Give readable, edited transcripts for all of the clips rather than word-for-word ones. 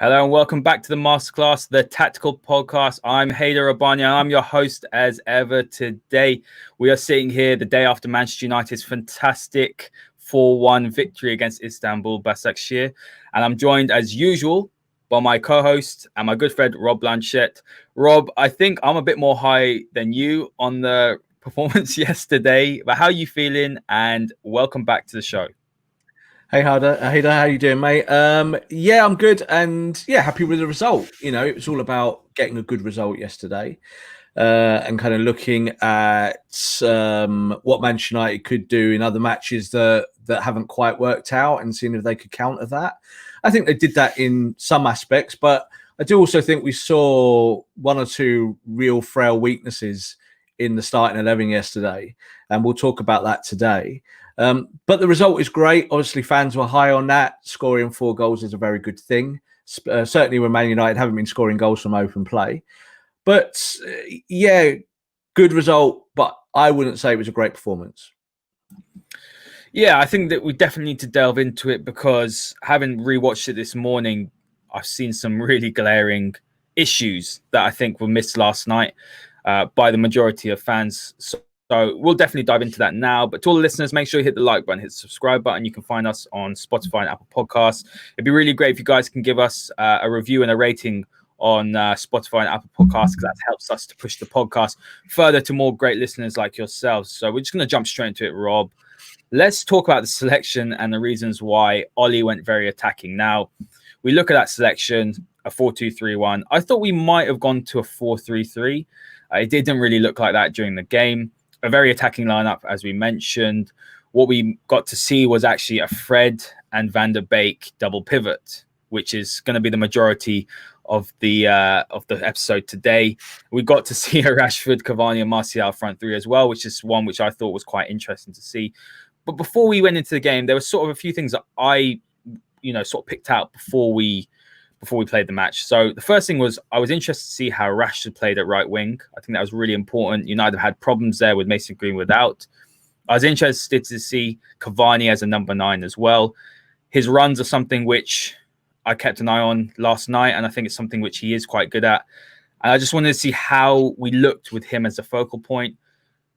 Hello and welcome back to the Masterclass, the tactical podcast. I'm Haider Rob. I'm your host as ever. Today, we are sitting here the day after Manchester United's fantastic 4-1 victory against Istanbul Basaksehir. And I'm joined as usual by my co-host and my good friend, Rob Blanchett. Rob, I think I'm a bit more high than you on the performance yesterday, but how are you feeling? And welcome back to the show. Hey, Haider, how you doing, mate? Yeah, I'm good, and happy with the result. You know, it was all about getting a good result yesterday, and kind of looking at what Manchester United could do in other matches that haven't quite worked out, and seeing if they could counter that. I think they did that in some aspects, but I do also think we saw one or two real frail weaknesses in the starting 11 yesterday, and we'll talk about that today. But the result is great. Obviously, fans were high on that. Scoring 4 goals is a very good thing. Certainly when Man United haven't been scoring goals from open play. But good result. But I wouldn't say it was a great performance. Yeah, I think that we definitely need to delve into it because having rewatched it this morning, I've seen some really glaring issues that I think were missed last night by the majority of fans. So we'll definitely dive into that now. But to all the listeners, make sure you hit the like button, hit the subscribe button. You can find us on Spotify and Apple Podcasts. It'd be really great if you guys can give us a review and a rating on Spotify and Apple Podcasts, because that helps us to push the podcast further to more great listeners like yourselves. So we're just going to jump straight into it, Rob. Let's talk about the selection and the reasons why Ollie went very attacking. Now, we look at that selection, a 4-2-3-1. I thought we might have gone to a 4-3-3. It didn't really look like that during the game. A very attacking lineup, as we mentioned. What we got to see was actually a Fred and Van der Beek double pivot, which is going to be the majority of the episode today. We got to see a Rashford, Cavani, and Martial front three as well, which is one which I thought was quite interesting to see. But before we went into the game, there was sort of a few things that I, sort of picked out before we played the match. So the first thing was I was interested to see how Rashford played at right wing. I think that was really important. United had problems there with Mason Greenwood out. I was interested to see Cavani as a number 9 as well. His runs are something which I kept an eye on last night, and I think it's something which he is quite good at. And I just wanted to see how we looked with him as a focal point.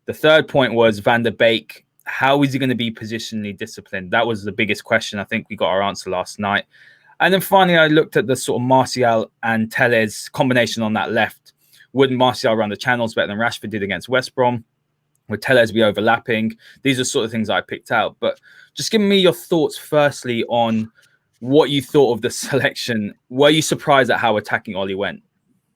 The third point was Van der Beek. How is he going to be positionally disciplined? That was the biggest question. I think we got our answer last night. And then finally, I looked at the sort of Martial and Telles combination on that left. Wouldn't Martial run the channels better than Rashford did against West Brom? Would Telles be overlapping? These are sort of things I picked out. But just give me your thoughts firstly on what you thought of the selection. Were you surprised at how attacking Ollie went?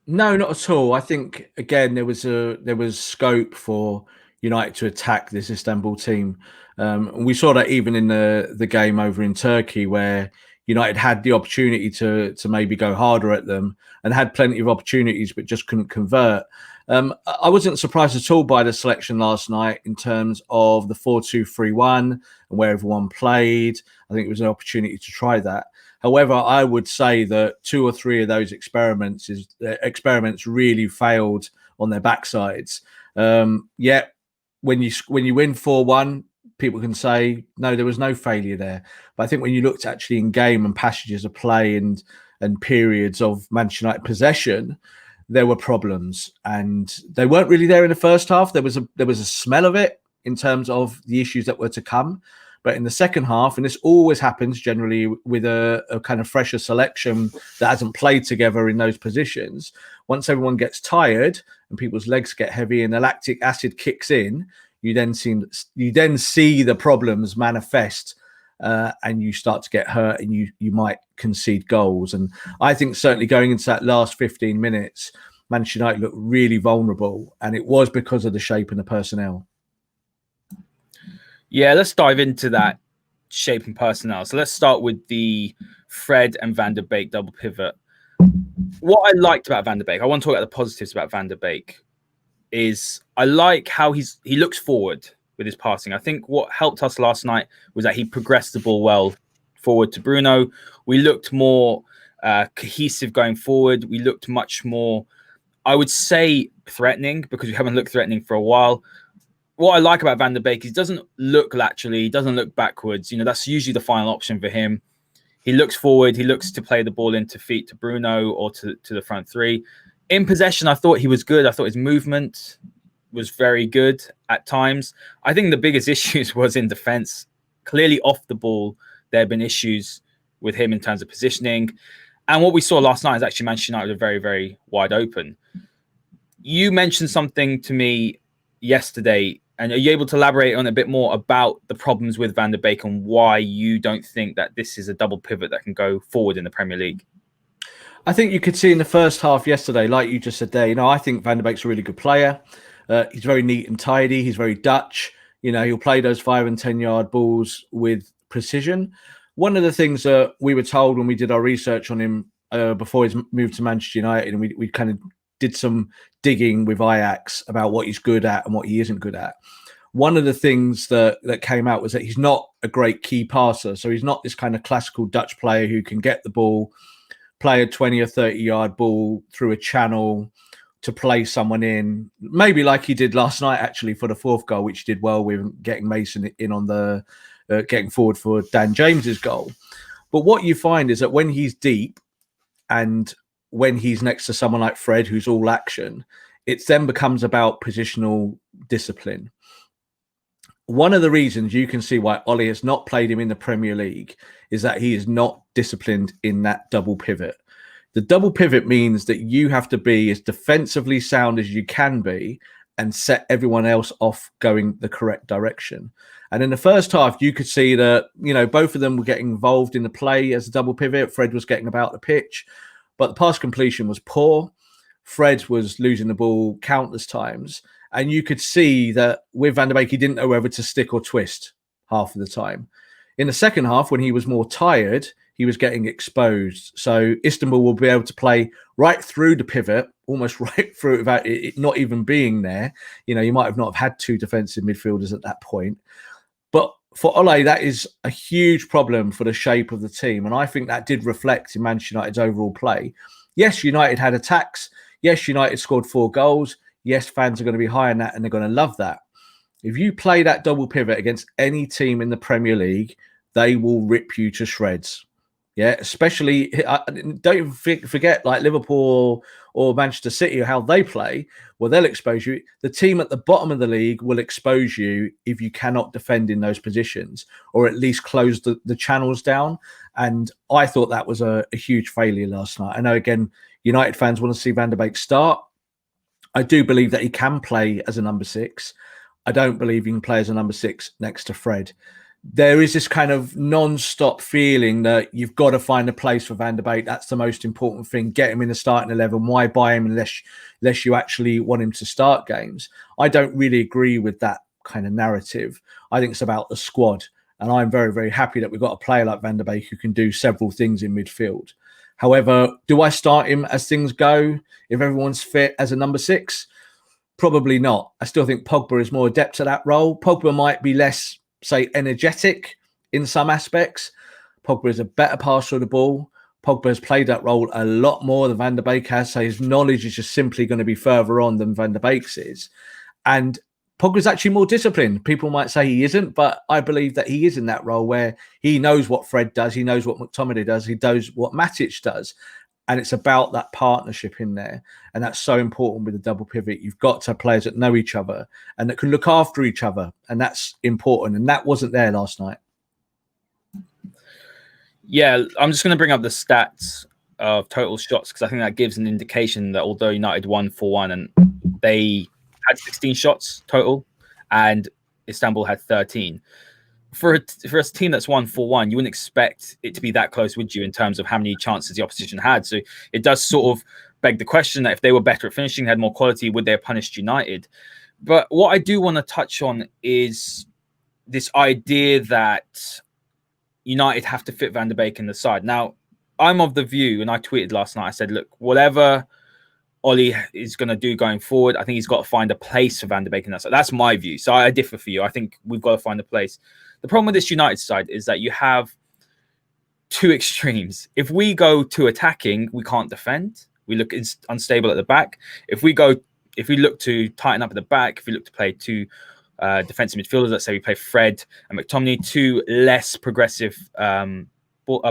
No, not at all. I think, again, there was scope for United to attack this Istanbul team. We saw that even in the game over in Turkey, where United had the opportunity to maybe go harder at them and had plenty of opportunities, but just couldn't convert. I wasn't surprised at all by the selection last night in terms of the 4-2-3-1 and where everyone played. I think it was an opportunity to try that. However, I would say that 2 or 3 of those experiments really failed on their backsides. Yet when you win 4-1, people can say, no, there was no failure there. But I think when you looked actually in game and passages of play and periods of Manchester United possession, there were problems. And they weren't really there in the first half. There was a smell of it in terms of the issues that were to come. But in the second half, and this always happens generally with a kind of fresher selection that hasn't played together in those positions, once everyone gets tired and people's legs get heavy and the lactic acid kicks in, you then see the problems manifest, and you start to get hurt, and you might concede goals. And I think certainly going into that last 15 minutes, Manchester United looked really vulnerable, and it was because of the shape and the personnel. Yeah, let's dive into that shape and personnel. So let's start with the Fred and Van der Beek double pivot. What I liked about Van der Beek, I want to talk about the positives about Van der Beek, is I like how he looks forward with his passing. I think what helped us last night was that he progressed the ball well forward to Bruno. We looked more cohesive going forward. We looked much more, I would say, threatening, because we haven't looked threatening for a while. What I like about Van der Beek is he doesn't look laterally, he doesn't look backwards. That's usually the final option for him. He looks forward. He looks to play the ball into feet to Bruno or to the front three. In possession, I thought he was good. I thought his movement was very good at times. I think the biggest issues was in defence. Clearly off the ball, there have been issues with him in terms of positioning. And what we saw last night is actually Manchester United are very, very wide open. You mentioned something to me yesterday, and are you able to elaborate on a bit more about the problems with Van der Beek and why you don't think that this is a double pivot that can go forward in the Premier League? I think you could see in the first half yesterday, like you just said there, I think Van der Beek's a really good player. He's very neat and tidy. He's very Dutch. He'll play those 5 and 10 yard balls with precision. One of the things that we were told when we did our research on him before his move to Manchester United, and we kind of did some digging with Ajax about what he's good at and what he isn't good at. One of the things that came out was that he's not a great key passer. So he's not this kind of classical Dutch player who can get the ball, play a 20 or 30 yard ball through a channel to play someone in, maybe like he did last night, actually, for the 4th goal, which he did well with getting Mason in on the getting forward for Dan James's goal. But what you find is that when he's deep and when he's next to someone like Fred, who's all action, it then becomes about positional discipline. One of the reasons you can see why Ollie has not played him in the Premier League is that he is not disciplined in that double pivot. The double pivot means that you have to be as defensively sound as you can be and set everyone else off going the correct direction. And in the first half, you could see that, both of them were getting involved in the play as a double pivot. Fred was getting about the pitch, but the pass completion was poor. Fred was losing the ball countless times. And you could see that with Van der Beek, he didn't know whether to stick or twist half of the time. In the second half, when he was more tired, he was getting exposed. So Istanbul will be able to play right through the pivot, almost right through it without it not even being there. You might have not have had 2 defensive midfielders at that point. But for Ole, that is a huge problem for the shape of the team. And I think that did reflect in Manchester United's overall play. Yes, United had attacks. Yes, United scored 4 goals. Yes, fans are going to be high on that and they're going to love that. If you play that double pivot against any team in the Premier League, they will rip you to shreds. Yeah, especially, don't even forget like Liverpool or Manchester City or how they play. Well, they'll expose you. The team at the bottom of the league will expose you if you cannot defend in those positions or at least close the channels down. And I thought that was a huge failure last night. I know, again, United fans want to see Van der Beek start. I do believe that he can play as a number 6. I don't believe he can play as a number 6 next to Fred. There is this kind of non-stop feeling that you've got to find a place for Van der Beek. That's the most important thing. Get him in the starting 11. Why buy him unless you actually want him to start games? I don't really agree with that kind of narrative. I think it's about the squad. And I'm very, very happy that we've got a player like Van der Beek who can do several things in midfield. However, do I start him as things go if everyone's fit as a number 6? Probably not. I still think Pogba is more adept at that role. Pogba might be less, say, energetic in some aspects. Pogba is a better passer of the ball. Pogba has played that role a lot more than Van der Beek has, so his knowledge is just simply going to be further on than Van der Beek's is. And Pogba's actually more disciplined. People might say he isn't, but I believe that he is in that role where he knows what Fred does, he knows what McTominay does, he knows what Matic does. And it's about that partnership in there. And that's so important with the double pivot. You've got to have players that know each other and that can look after each other. And that's important. And that wasn't there last night. Yeah, I'm just going to bring up the stats of total shots because I think that gives an indication that although United won 4-1 and they had 16 shots total and Istanbul had 13. For a team that's won 4-1, you wouldn't expect it to be that close, would you, in terms of how many chances the opposition had? So it does sort of beg the question that if they were better at finishing, had more quality, would they have punished United? But what I do want to touch on is this idea that United have to fit Van der Beek in the side. Now, I'm of the view, and I tweeted last night, I said, look, whatever Ollie is going to do going forward, I think he's got to find a place for Van der Beek in that side. That's my view. So I differ for you. I think we've got to find a place. The problem with this United side is that you have 2 extremes. If we go to attacking, we can't defend. We look unstable at the back. If we look to tighten up at the back, if we look to play 2 defensive midfielders, let's say we play Fred and McTominay, 2 less progressive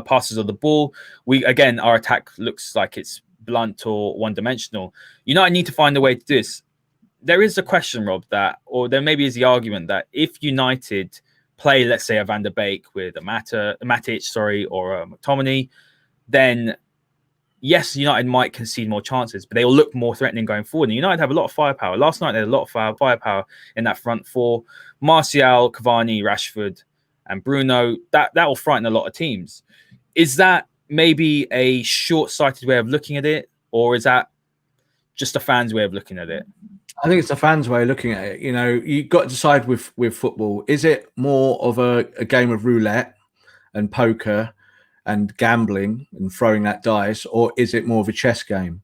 passes of the ball. Our attack looks like it's blunt or one-dimensional. United need to find a way to do this. There is a question, Rob, or there maybe is the argument that if United play, let's say, a Van der Beek with a Matic, or a McTominay, then yes, United might concede more chances, but they will look more threatening going forward. And United have a lot of firepower. Last night, they had a lot of firepower in that front four. Martial, Cavani, Rashford, and Bruno. That will frighten a lot of teams. Is that maybe a short-sighted way of looking at it, or is that just a fan's way of looking at it? I think it's a fan's way of looking at it. You've got to decide with football. Is it more of a game of roulette and poker and gambling and throwing that dice, or is it more of a chess game?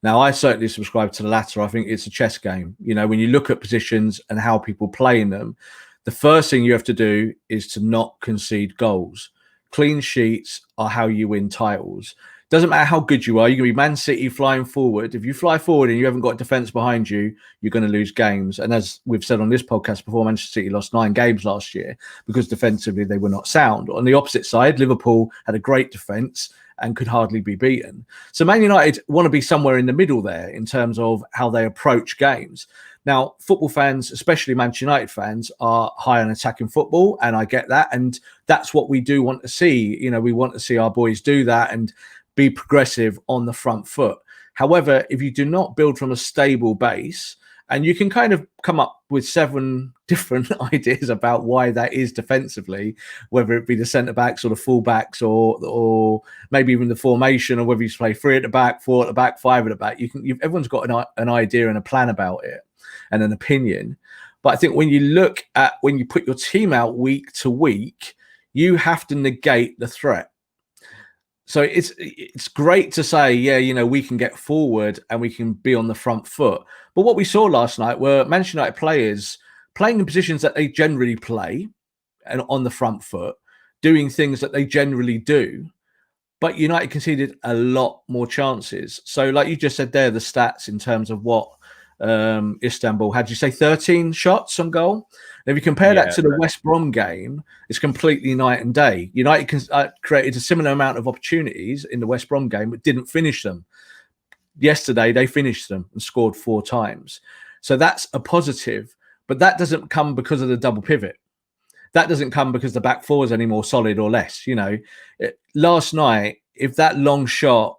Now, I certainly subscribe to the latter. I think it's a chess game. When you look at positions and how people play in them, the first thing you have to do is to not concede goals. Clean sheets are how you win titles. Doesn't matter how good you are. You're going to be Man City flying forward. If you fly forward and you haven't got defence behind you, you're going to lose games. And as we've said on this podcast before, Manchester City lost 9 games last year because defensively they were not sound. On the opposite side, Liverpool had a great defence and could hardly be beaten. So Man United want to be somewhere in the middle there in terms of how they approach games. Now, football fans, especially Manchester United fans, are high on attacking football, and I get that. And that's what we do want to see. We want to see our boys do that and be progressive on the front foot. However, if you do not build from a stable base, and you can kind of come up with 7 different ideas about why that is defensively, whether it be the centre-backs or the full-backs or maybe even the formation, or whether you play 3 at the back, 4 at the back, 5 at the back. Everyone's got an idea and a plan about it and an opinion. But I think when you put your team out week to week, you have to negate the threat. So it's great to say, we can get forward and we can be on the front foot. But what we saw last night were Manchester United players playing in positions that they generally play and on the front foot, doing things that they generally do. But United conceded a lot more chances. So like you just said there, the stats in terms of what Istanbul had, you say 13 shots on goal? And if you compare that to the West Brom game, it's completely night and day. United created a similar amount of opportunities in the West Brom game, but didn't finish them. Yesterday, they finished them and scored 4 times. So that's a positive, but that doesn't come because of the double pivot. That doesn't come because the back four is any more solid or less. Last night, if that long shot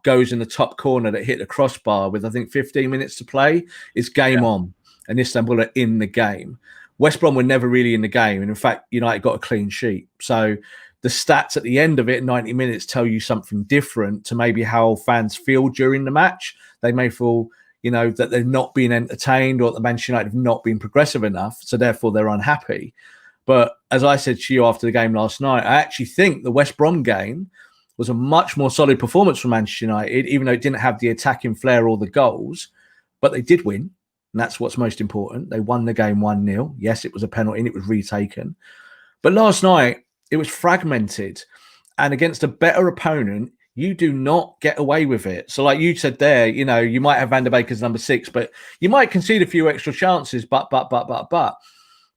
goes in the top corner that hit the crossbar with, I think, 15 minutes to play, it's game on. And Istanbul are in the game. West Brom were never really in the game. And in fact, United got a clean sheet. So the stats at the end of it, 90 minutes, tell you something different to maybe how fans feel during the match. They may feel, that they're not being entertained, or that Manchester United have not been progressive enough. So therefore they're unhappy. But as I said to you after the game last night, I actually think the West Brom game was a much more solid performance from Manchester United, even though it didn't have the attacking flair or the goals. But they did win. And that's what's most important. They won the game 1-0. Yes, it was a penalty and it was retaken. But last night, it was fragmented. And against a better opponent, you do not get away with it. So like you said there, you might have Van der Beek as number 6, but you might concede a few extra chances, but.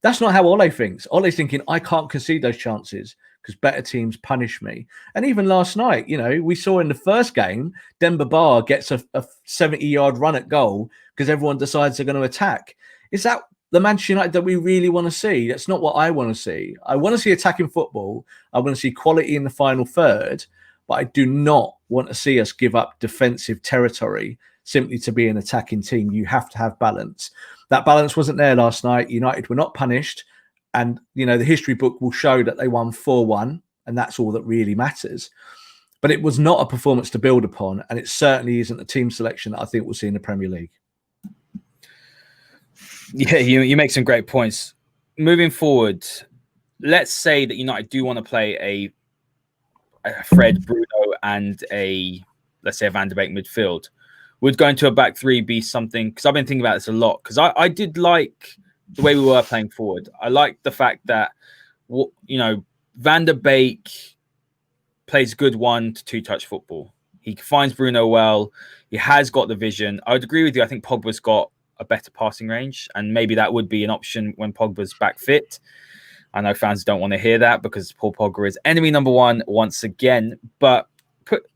That's not how Ole thinks. Ole's thinking, I can't concede those chances because better teams punish me. And even last night, we saw in the first game, Demba Ba gets a 70-yard run at goal because everyone decides they're going to attack. Is that the Manchester United that we really want to see? That's not what I want to see. I want to see attacking football. I want to see quality in the final third, but I do not want to see us give up defensive territory simply to be an attacking team. You have to have balance. That balance wasn't there last night. United were not punished. And, the history book will show that they won 4-1, and that's all that really matters. But it was not a performance to build upon, and it certainly isn't a team selection that I think we'll see in the Premier League. Yeah, you make some great points. Moving forward, let's say that United do want to play a Fred, Bruno, and let's say a Van der Beek midfield. Would going to a back 3 be something? Because I've been thinking about this a lot. Because I did like the way we were playing forward. I liked the fact that, Van der Beek plays good 1 to 2 touch football. He finds Bruno well. He has got the vision. I would agree with you. I think Pogba's got a better passing range, and maybe that would be an option when Pogba's back fit. I know fans don't want to hear that because Paul Pogba is enemy number one once again. But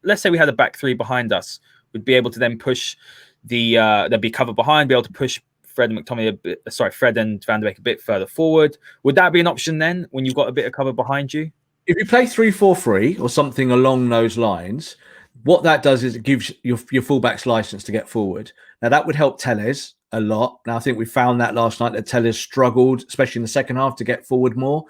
let's say we had a back three behind us. We'd be able to then push there'd be cover behind, be able to push Fred and Fred and Van de Beek a bit further forward. Would that be an option then when you've got a bit of cover behind you? If you play 3-4-3 or something along those lines, what that does is it gives your fullbacks license to get forward. Now, that would help Telles a lot. Now, I think we found that last night that Telles struggled, especially in the second half, to get forward more,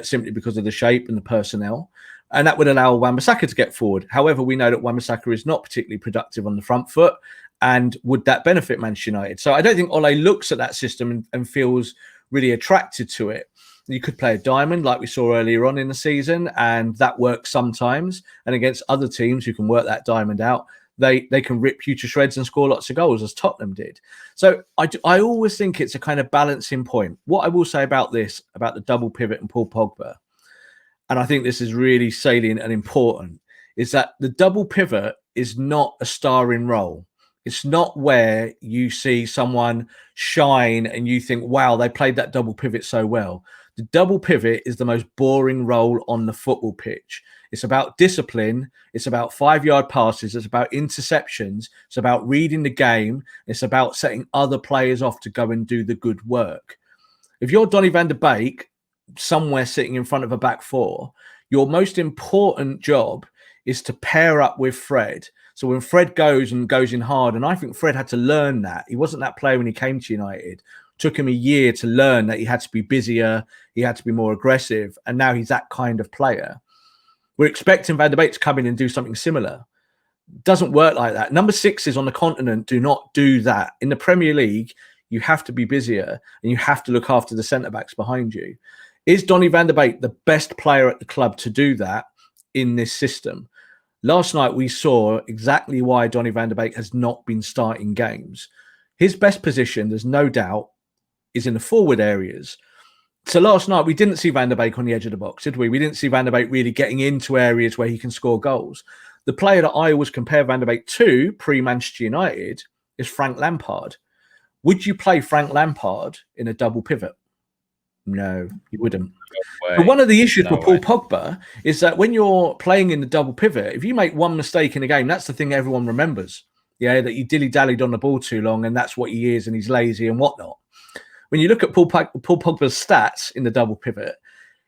simply because of the shape and the personnel. And that would allow Wan-Bissaka to get forward. However, we know that Wan-Bissaka is not particularly productive on the front foot. And would that benefit Manchester United? So I don't think Ole looks at that system and feels really attracted to it. You could play a diamond like we saw earlier on in the season, and that works sometimes. And against other teams who can work that diamond out, they can rip you to shreds and score lots of goals, as Tottenham did. So I always think it's a kind of balancing point. What I will say about this, about the double pivot and Paul Pogba, and I think this is really salient and important, is that the double pivot is not a starring role. It's not where you see someone shine and you think, wow, they played that double pivot so well. The double pivot is the most boring role on the football pitch. It's about discipline. It's about 5-yard passes. It's about interceptions. It's about reading the game. It's about setting other players off to go and do the good work. If you're Donny van de Beek, somewhere sitting in front of a back four, your most important job is to pair up with Fred. So when Fred goes in hard, and I think Fred had to learn that. He wasn't that player when he came to United. Took him a year to learn that he had to be busier, he had to be more aggressive, and now he's that kind of player. We're expecting Van de Beek to come in and do something similar. Doesn't work like that. Number sixes on the continent do not do that. In the Premier League, you have to be busier and you have to look after the centre-backs behind you. Is Donny van de Beek the best player at the club to do that in this system? Last night, we saw exactly why Donny van de Beek has not been starting games. His best position, there's no doubt, is in the forward areas. So last night, we didn't see Van de Beek on the edge of the box, did we? We didn't see Van de Beek really getting into areas where he can score goals. The player that I always compare Van de Beek to, pre-Manchester United, is Frank Lampard. Would you play Frank Lampard in a double pivot? No, you wouldn't. No, but one of the issues with Paul Pogba is that when you're playing in the double pivot, if you make one mistake in a game, that's the thing everyone remembers. Yeah, that you dilly-dallied on the ball too long, and that's what he is, and he's lazy and whatnot. When you look at Paul Pogba's stats in the double pivot,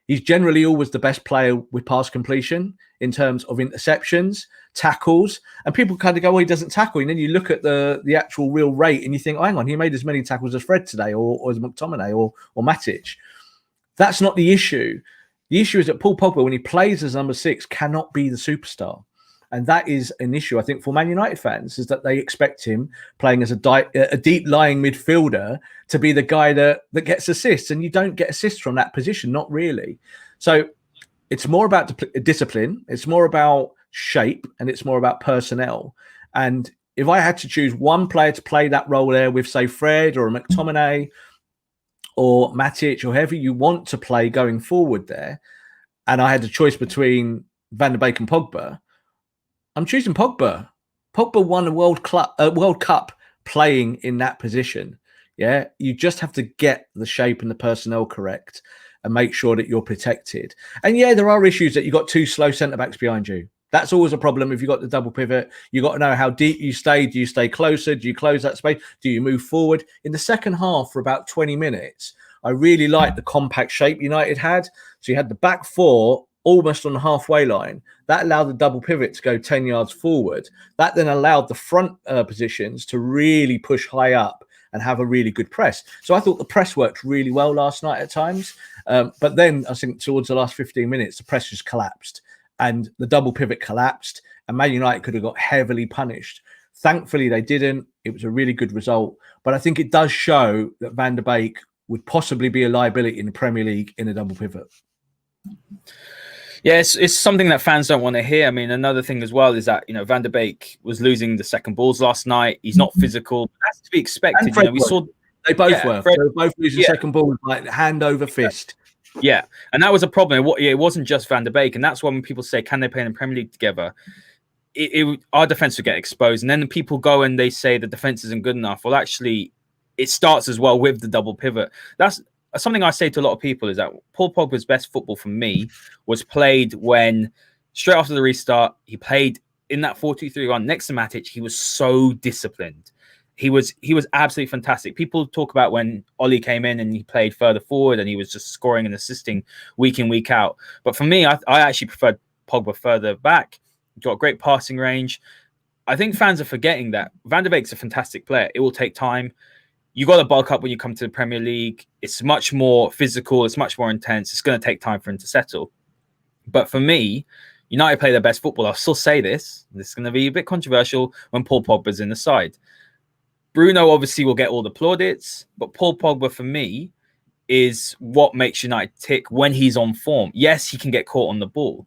he's generally always the best player with pass completion in terms of interceptions, tackles, and people kind of go, well, he doesn't tackle. And then you look at the actual real rate and you think, oh, hang on, he made as many tackles as Fred today or as McTominay or Matic. That's not the issue. The issue is that Paul Pogba, when he plays as number 6, cannot be the superstar. And that is an issue, I think, for Man United fans, is that they expect him playing as a deep-lying midfielder to be the guy that gets assists. And you don't get assists from that position, not really. So it's more about discipline. It's more about shape, and it's more about personnel. And if I had to choose one player to play that role there with, say, Fred or a McTominay or Matic or whoever you want to play going forward there, and I had a choice between Van de Beek and Pogba, I'm choosing Pogba. Pogba won a World Cup playing in that position. Yeah, you just have to get the shape and the personnel correct and make sure that you're protected. And yeah, there are issues that you've got 2 slow centre-backs behind you. That's always a problem if you've got the double pivot. You've got to know how deep you stay. Do you stay closer? Do you close that space? Do you move forward? In the second half, for about 20 minutes, I really liked the compact shape United had. So you had the back 4 almost on the halfway line. That allowed the double pivot to go 10 yards forward. That then allowed the front positions to really push high up and have a really good press. So I thought the press worked really well last night at times. But then I think towards the last 15 minutes, the press just collapsed and the double pivot collapsed and Man United could have got heavily punished. Thankfully, they didn't. It was a really good result. But I think it does show that Van de Beek would possibly be a liability in the Premier League in a double pivot. Yeah, it's something that fans don't want to hear. I mean, another thing as well is that, Van de Beek was losing the second balls last night. He's not physical. That's to be expected. We saw they both were. Fred, they were both losing second balls like hand over fist. Yeah, and that was a problem. It wasn't just Van de Beek, and that's why when people say, can they play in the Premier League together? Our defense would get exposed, and then people go and they say the defense isn't good enough. Well, actually, it starts as well with the double pivot. something I say to a lot of people is that Paul Pogba's best football for me was played when, straight after the restart, he played in that 4-2-3-1 next to Matic. He was so disciplined. He was absolutely fantastic. People talk about when Ollie came in and he played further forward and he was just scoring and assisting week in, week out. But for me, I actually preferred Pogba further back. Got great passing range. I think fans are forgetting that Van der Beek's a fantastic player. It will take time. You got to bulk up when you come to the Premier League. It's much more physical. It's much more intense. It's going to take time for him to settle. But for me, United play their best football. I'll still say this. This is going to be a bit controversial when Paul Pogba's in the side. Bruno obviously will get all the plaudits, but Paul Pogba for me is what makes United tick when he's on form. Yes, he can get caught on the ball.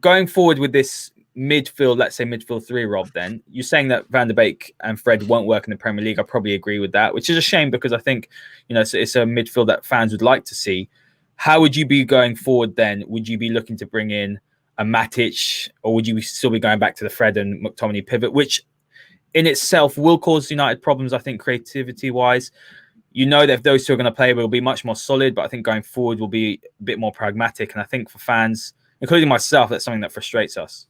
Going forward with this midfield, let's say midfield 3, Rob, then you're saying that Van der Beek and Fred won't work in the Premier League. I probably agree with that, which is a shame because I think, it's a midfield that fans would like to see. How would you be going forward then? Would you be looking to bring in a Matic, or would you still be going back to the Fred and McTominay pivot, which in itself will cause United problems, I think, creativity-wise? That if those two are going to play, we'll be much more solid, but I think going forward will be a bit more pragmatic. And I think for fans, including myself, that's something that frustrates us.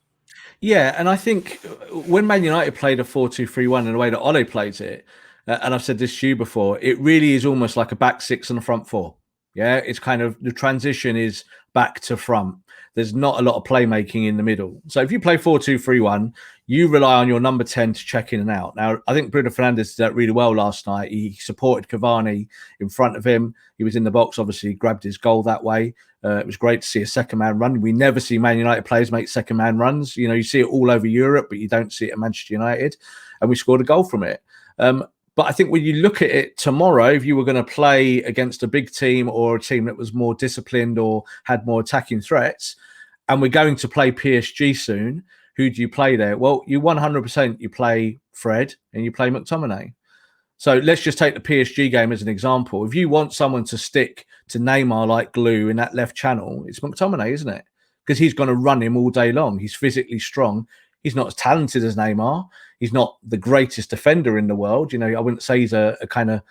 Yeah, and I think when Man United played a 4-2-3-1 in the way that Ole plays it, and I've said this to you before, it really is almost like a back six and a front four. Yeah, it's kind of the transition is back to front. There's not a lot of playmaking in the middle. So if you play 4-2-3-1, you rely on your number 10 to check in and out. Now, I think Bruno Fernandes did that really well last night. He supported Cavani in front of him. He was in the box, obviously, grabbed his goal that way. It was great to see a second-man run. We never see Man United players make second-man runs. You see it all over Europe, but you don't see it at Manchester United. And we scored a goal from it. But I think when you look at it tomorrow, if you were going to play against a big team or a team that was more disciplined or had more attacking threats, and we're going to play PSG soon, who do you play there? Well, you 100% you play Fred and you play McTominay. So let's just take the PSG game as an example. If you want someone to stick to Neymar like glue in that left channel, it's McTominay, isn't it? Because he's going to run him all day long. He's physically strong. He's not as talented as Neymar. He's not the greatest defender in the world. I wouldn't say he's a kind of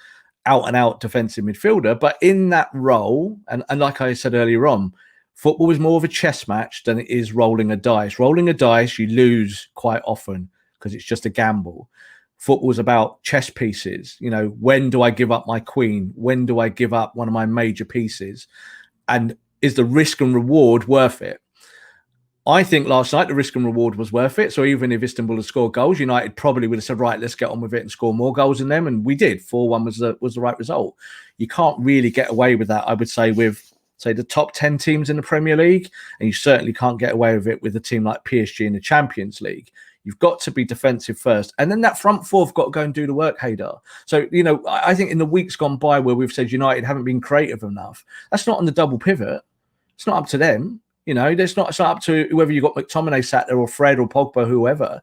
out-and-out defensive midfielder. But in that role, and like I said earlier on, football is more of a chess match than it is rolling a dice. Rolling a dice, you lose quite often because it's just a gamble. Football is about chess pieces. When do I give up my queen? When do I give up one of my major pieces? And is the risk and reward worth it? I think last night the risk and reward was worth it. So even if Istanbul had scored goals, United probably would have said, right, let's get on with it and score more goals than them. And we did. 4-1 was the right result. You can't really get away with that, I would say, with, say, the top 10 teams in the Premier League. And you certainly can't get away with it with a team like PSG in the Champions League. You've got to be defensive first. And then that front four have got to go and do the work, Haider. So, I think in the weeks gone by where we've said United haven't been creative enough, that's not on the double pivot. It's not up to them. It's not up to whoever you got McTominay sat there or Fred or Pogba, whoever.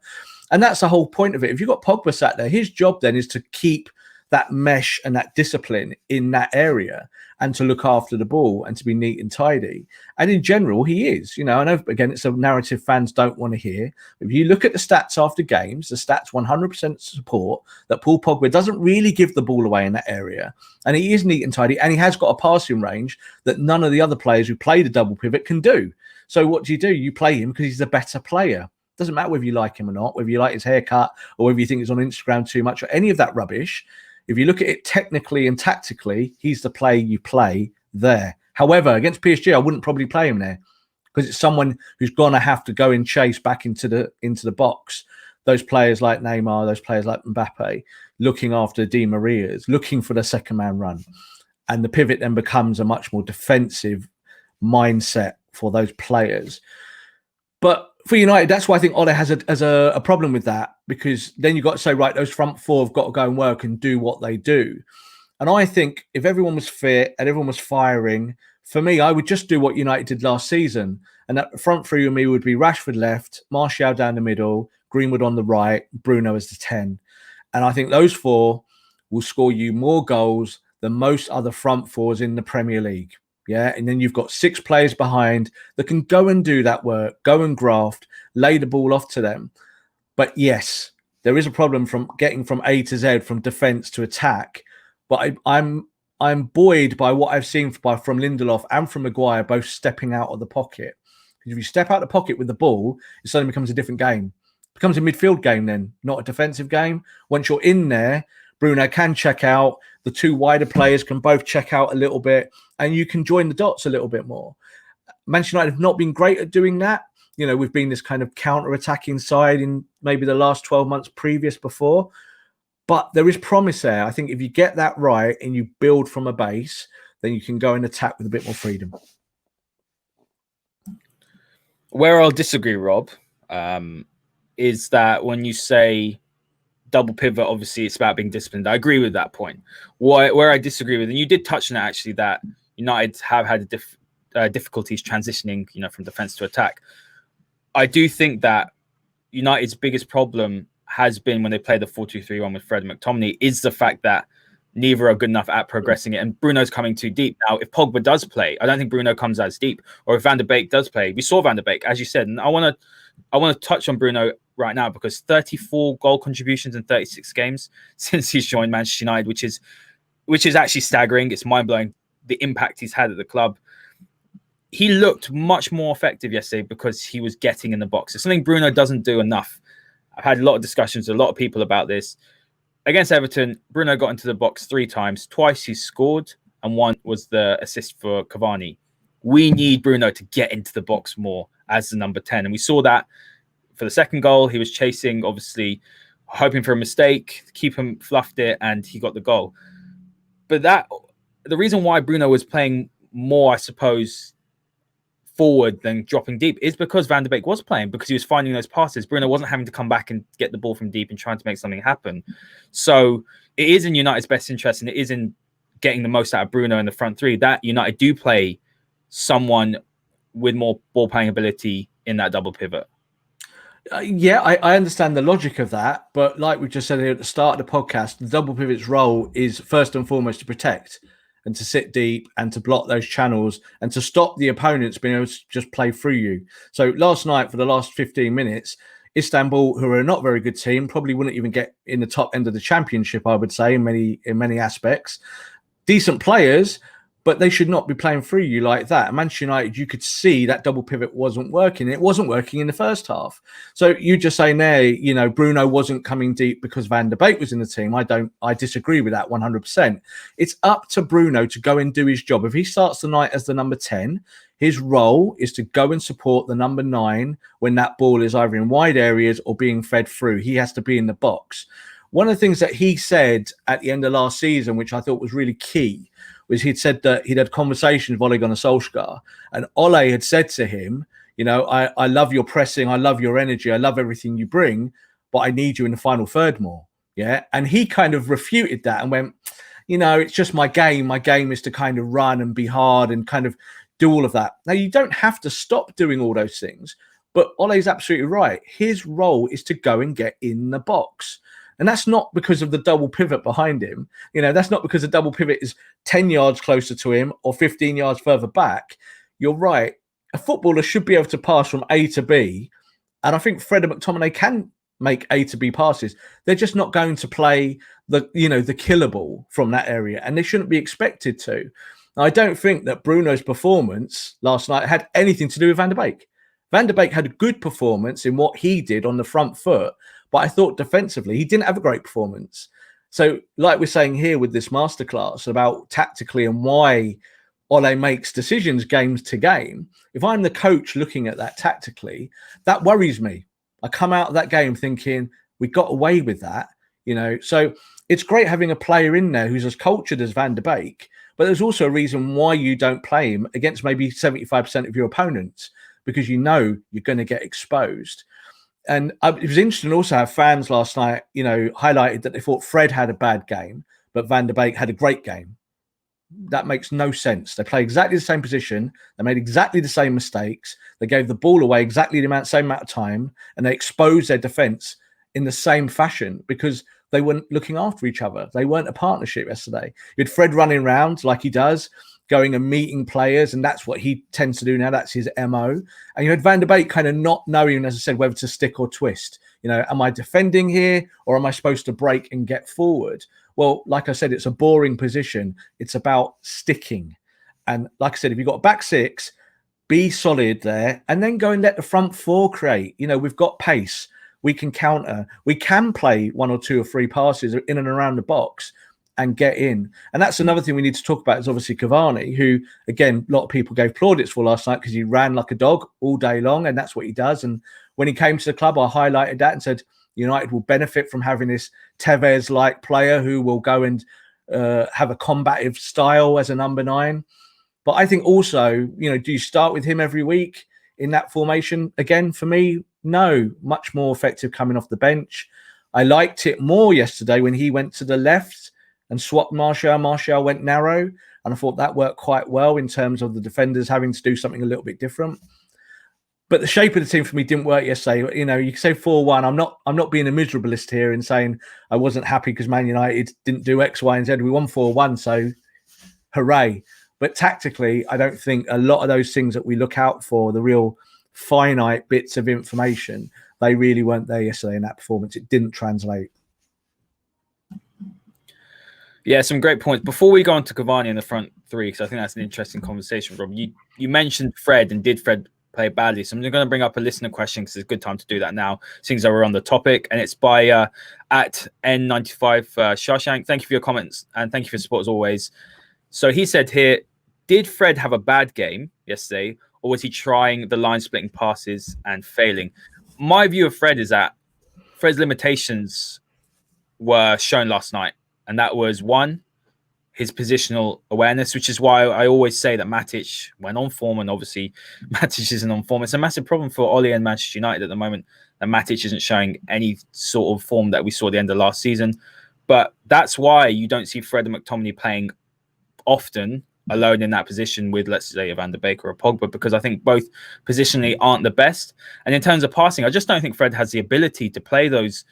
And that's the whole point of it. If you've got Pogba sat there, his job then is to keep that mesh and that discipline in that area and to look after the ball and to be neat and tidy. And in general, he is. I know, again, it's a narrative fans don't want to hear. If you look at the stats after games, the stats 100% support that Paul Pogba doesn't really give the ball away in that area. And he is neat and tidy. And he has got a passing range that none of the other players who play the double pivot can do. So what do? You play him because he's a better player. Doesn't matter whether you like him or not, whether you like his haircut or whether you think he's on Instagram too much or any of that rubbish. If you look at it technically and tactically, he's the play you play there. However, against PSG, I wouldn't probably play him there because it's someone who's going to have to go and chase back into the box. Those players like Neymar, those players like Mbappe, looking after Di Maria's, looking for the second man run. And the pivot then becomes a much more defensive mindset for those players. But for United, that's why I think Ole has a problem with that, because then you've got to say, right, those front four have got to go and work and do what they do. And I think if everyone was fit and everyone was firing, for me, I would just do what United did last season. And that front three with me would be Rashford left, Martial down the middle, Greenwood on the right, Bruno as the 10. And I think those four will score you more goals than most other front fours in the Premier League. Yeah, and then you've got 6 players behind that can go and do that work, go and graft, lay the ball off to them. But yes, there is a problem from getting from A to Z, from defence to attack. But I'm buoyed by what I've seen from Lindelof and from Maguire, both stepping out of the pocket. Because if you step out of the pocket with the ball, it suddenly becomes a different game. It becomes a midfield game then, not a defensive game. Once you're in there, Bruno can check out. The two wider players can both check out a little bit, and you can join the dots a little bit more. Manchester United have not been great at doing that. You know, we've been this kind of counter-attacking side in maybe the last 12 months before. But there is promise there. I think if you get that right and you build from a base, then you can go and attack with a bit more freedom. Where I'll disagree, Rob, is that when you say double pivot, obviously it's about being disciplined. I agree with that point. Where I disagree with, and you did touch on it actually, that United have had difficulties transitioning, from defense to attack. I do think that United's biggest problem has been when they play the 4-2-3-1 with Fred and McTominay is the fact that neither are good enough at progressing it, and Bruno's coming too deep. Now, if Pogba does play, I don't think Bruno comes as deep, or if Van der Beek does play. We saw Van der Beek, as you said, and I want to touch on Bruno right now because 34 goal contributions in 36 games since he's joined Manchester United, which is actually staggering. It's mind-blowing the impact he's had at the club. He looked much more effective yesterday because he was getting in the box. It's something Bruno doesn't do enough. I've had a lot of discussions with a lot of people about this. Against Everton, Bruno got into the box 3 times. Twice he scored, and one was the assist for Cavani. We need Bruno to get into the box more as the number 10. And we saw that for the second goal. He was chasing, obviously, hoping for a mistake. Keep him fluffed it, and he got the goal. But the reason why Bruno was playing more, I suppose, forward than dropping deep is because Van der Beek was playing, because he was finding those passes. Bruno wasn't having to come back and get the ball from deep and trying to make something happen. So it is in United's best interest, and it is in getting the most out of Bruno in the front three that United do play someone with more ball playing ability in that double pivot. I understand the logic of that, but like we just said here at the start of the podcast, the double pivot's role is first and foremost to protect and to sit deep and to block those channels and to stop the opponents being able to just play through you. So last night, for the last 15 minutes, Istanbul, who are a not very good team, probably wouldn't even get in the top end of the championship, I would say, in many aspects. Decent players, but they should not be playing through you like that. Manchester United, you could see that double pivot wasn't working. It wasn't working in the first half. So you just saying there, Bruno wasn't coming deep because Van der Beek was in the team. I disagree with that 100%. It's up to Bruno to go and do his job. If he starts the night as the number 10, his role is to go and support the number 9 when that ball is either in wide areas or being fed through. He has to be in the box. One of the things that he said at the end of last season, which I thought was really key, was he'd said that he'd had conversations with Ole Gunnar Solskjaer, and Ole had said to him, I love your pressing, I love your energy, I love everything you bring, but I need you in the final third more. Yeah. And he kind of refuted that and went, it's just my game. My game is to kind of run and be hard and kind of do all of that. Now, you don't have to stop doing all those things, but Ole's absolutely right. His role is to go and get in the box. And that's not because of the double pivot behind him. That's not because the double pivot is 10 yards closer to him or 15 yards further back. You're right. A footballer should be able to pass from A to B. And I think Fred and McTominay can make A to B passes. They're just not going to play the killer ball from that area. And they shouldn't be expected to. Now, I don't think that Bruno's performance last night had anything to do with Van der Beek. Van der Beek had a good performance in what he did on the front foot. But I thought defensively, he didn't have a great performance. So like we're saying here with this masterclass about tactically and why Ole makes decisions games to game, if I'm the coach looking at that tactically, that worries me. I come out of that game thinking we got away with that, So it's great having a player in there who's as cultured as Van der Beek, but there's also a reason why you don't play him against maybe 75% of your opponents, because you're going to get exposed. And it was interesting also how fans last night, highlighted that they thought Fred had a bad game, but Van der Beek had a great game. That makes no sense. They play exactly the same position. They made exactly the same mistakes. They gave the ball away exactly the same amount of time, and they exposed their defence in the same fashion because they weren't looking after each other. They weren't a partnership yesterday. You had Fred running around like he does, going and meeting players, and that's what he tends to do now. That's his MO. And you had Van der Beek kind of not knowing, as I said, whether to stick or twist. Am I defending here or am I supposed to break and get forward? Well, like I said, it's a boring position. It's about sticking. And like I said, if you've got a back six, be solid there and then go and let the front four create. We've got pace. We can counter. We can play 1 or 2 or 3 passes in and around the box and get in. And that's another thing we need to talk about is obviously Cavani, who, again, a lot of people gave plaudits for last night because he ran like a dog all day long, and that's what he does. And when he came to the club, I highlighted that and said United will benefit from having this Tevez-like player who will go and have a combative style as a number 9. But I think also, do you start with him every week in that formation? Again, for me, no. Much more effective coming off the bench. I liked it more yesterday when he went to the left and swapped Martial. Martial went narrow, and I thought that worked quite well in terms of the defenders having to do something a little bit different. But the shape of the team for me didn't work yesterday. You can say 4-1. I'm not being a miserabilist here and saying I wasn't happy because Man United didn't do X, Y, and Z. We won 4-1, so hooray. But tactically, I don't think a lot of those things that we look out for, the real finite bits of information, they really weren't there yesterday in that performance. It didn't translate. Yeah, some great points. Before we go on to Cavani in the front three, because I think that's an interesting conversation, Rob, you mentioned Fred, and did Fred play badly? So I'm going to bring up a listener question because it's a good time to do that now, since we're on the topic. And it's by at N95 Shawshank. Thank you for your comments and thank you for your support as always. So he said here, did Fred have a bad game yesterday, or was he trying the line-splitting passes and failing? My view of Fred is that Fred's limitations were shown last night, and that was, one, his positional awareness, which is why I always say that Matic, when on form, and obviously Matic isn't on form, it's a massive problem for Ole and Manchester United at the moment, that Matic isn't showing any sort of form that we saw at the end of last season. But that's why you don't see Fred and McTominay playing often alone in that position with, let's say, a Van der Beek or a Pogba, because I think both positionally aren't the best. And in terms of passing, I just don't think Fred has the ability to play those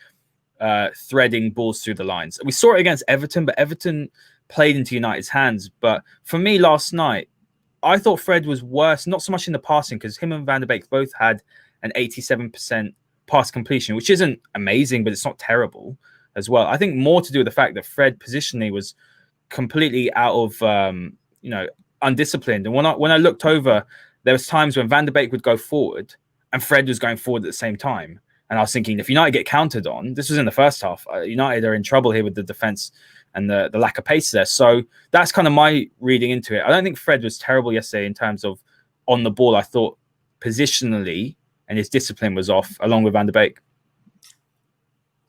threading balls through the lines. We saw it against Everton, but Everton played into United's hands. But for me last night, I thought Fred was worse, not so much in the passing, because him and Van der Beek both had an 87% pass completion, which isn't amazing, but it's not terrible as well. I think more to do with the fact that Fred positionally was completely out of undisciplined. And when I looked over, there was times when Van der Beek would go forward and Fred was going forward at the same time. And I was thinking, if United get countered on, this was in the first half, United are in trouble here with the defense and the lack of pace there. So that's kind of my reading into it. I don't think Fred was terrible yesterday in terms of on the ball. I thought positionally and his discipline was off, along with Van der Beek.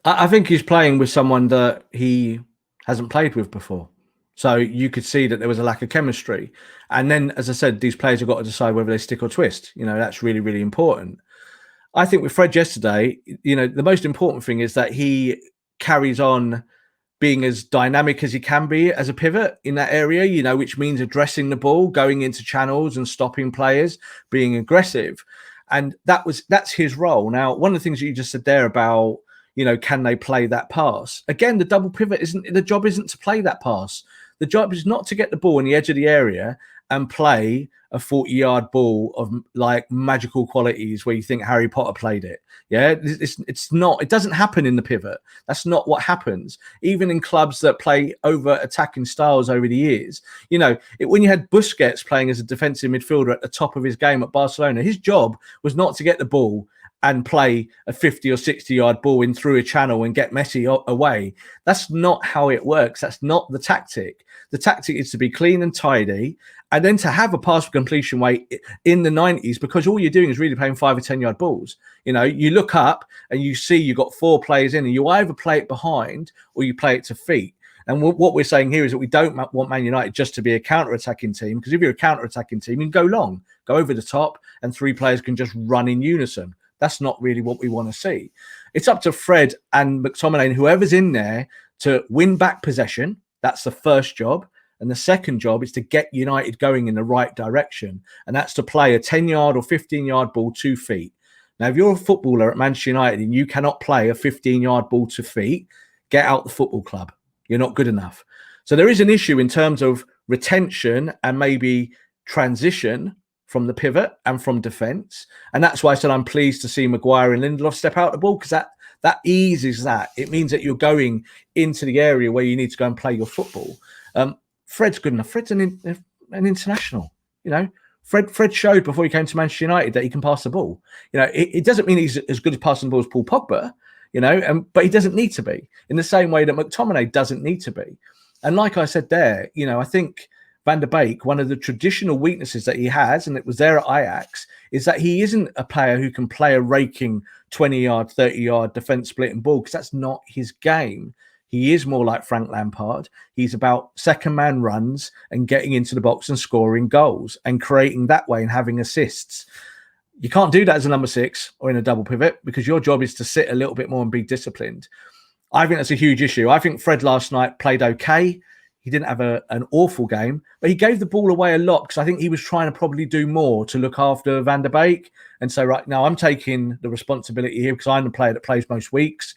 I think he's playing with someone that he hasn't played with before. So you could see that there was a lack of chemistry. And then, as I said, these players have got to decide whether they stick or twist. That's really, really important. I think with Fred yesterday, the most important thing is that he carries on being as dynamic as he can be as a pivot in that area, which means addressing the ball, going into channels and stopping players, being aggressive. And that's his role. Now, one of the things that you just said there about, can they play that pass? Again, the double pivot the job isn't to play that pass. The job is not to get the ball in the edge of the area and play a 40-yard ball of like magical qualities where you think Harry Potter played it. Yeah, it's not. It doesn't happen in the pivot. That's not what happens. Even in clubs that play over attacking styles over the years, when you had Busquets playing as a defensive midfielder at the top of his game at Barcelona, his job was not to get the ball and play a 50 or 60-yard ball in through a channel and get Messi away. That's not how it works. That's not the tactic. The tactic is to be clean and tidy and then to have a pass completion rate in the 90s, because all you're doing is really playing 5 or 10-yard balls. You look up and you see you've got 4 players in and you either play it behind or you play it to feet. And what we're saying here is that we don't want Man United just to be a counter-attacking team, because if you're a counter-attacking team, you can go long, go over the top, and 3 players can just run in unison. That's not really what we want to see. It's up to Fred and McTominay and whoever's in there to win back possession. That's the first job. And the second job is to get United going in the right direction. And that's to play a 10-yard or 15-yard ball 2 feet. Now, if you're a footballer at Manchester United and you cannot play a 15-yard ball to feet, get out the football club. You're not good enough. So there is an issue in terms of retention and maybe transition from the pivot and from defence. And that's why I said I'm pleased to see Maguire and Lindelof step out the ball, because that That eases that. It means that you're going into the area where you need to go and play your football. Fred's good enough. Fred's an international, you know. Fred showed before he came to Manchester United that he can pass the ball. You know, it doesn't mean he's as good at passing the ball as Paul Pogba, you know, but he doesn't need to be, in the same way that McTominay doesn't need to be. And like I said there, you know, I think Van der Beek, one of the traditional weaknesses that he has, and it was there at Ajax, is that he isn't a player who can play a raking 20-yard, 30-yard defence splitting ball, because that's not his game. He is more like Frank Lampard. He's about second-man runs and getting into the box and scoring goals and creating that way and having assists. You can't do that as a number 6 or in a double pivot, because your job is to sit a little bit more and be disciplined. I think that's a huge issue. I think Fred last night played okay. He didn't have an awful game, but he gave the ball away a lot, because I think he was trying to probably do more to look after Van der Beek and say, right, now I'm taking the responsibility here because I'm the player that plays most weeks.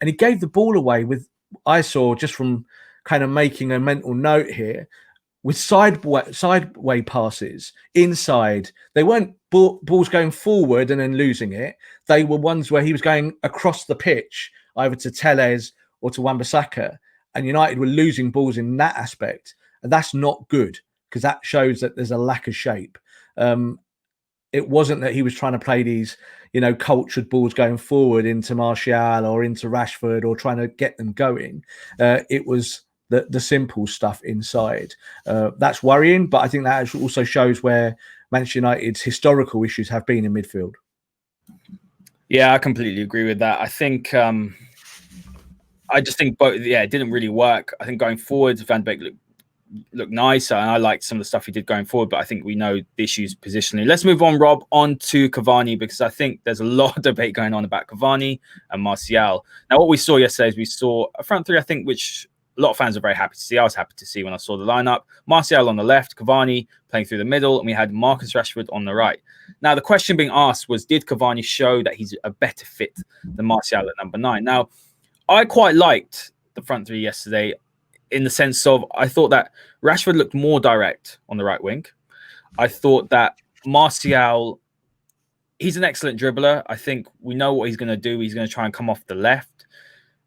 And he gave the ball away with, I saw just from kind of making a mental note here, with sideway passes inside. They weren't balls going forward and then losing it. They were ones where he was going across the pitch, either to Telles or to Wan-Bissaka. And United were losing balls in that aspect. And that's not good, because that shows that there's a lack of shape. It wasn't that he was trying to play these, you know, cultured balls going forward into Martial or into Rashford or trying to get them going. It was the simple stuff inside. That's worrying, but I think that also shows where Manchester United's historical issues have been in midfield. Yeah, I completely agree with that. I think, I just think both, yeah, it didn't really work. I think going forward, Van Beek looked nice, and I liked some of the stuff he did going forward, but I think we know the issues positionally. Let's move on, Rob, on to Cavani, because I think there's a lot of debate going on about Cavani and Martial. Now, what we saw yesterday is we saw a front three, I think, which a lot of fans are very happy to see. I was happy to see when I saw the lineup. Martial on the left, Cavani playing through the middle, and we had Marcus Rashford on the right. Now, the question being asked was, did Cavani show that he's a better fit than Martial at number 9? Now, I quite liked the front three yesterday, in the sense of, I thought that Rashford looked more direct on the right wing. I thought that Martial, he's an excellent dribbler. I think we know what he's going to do. He's going to try and come off the left.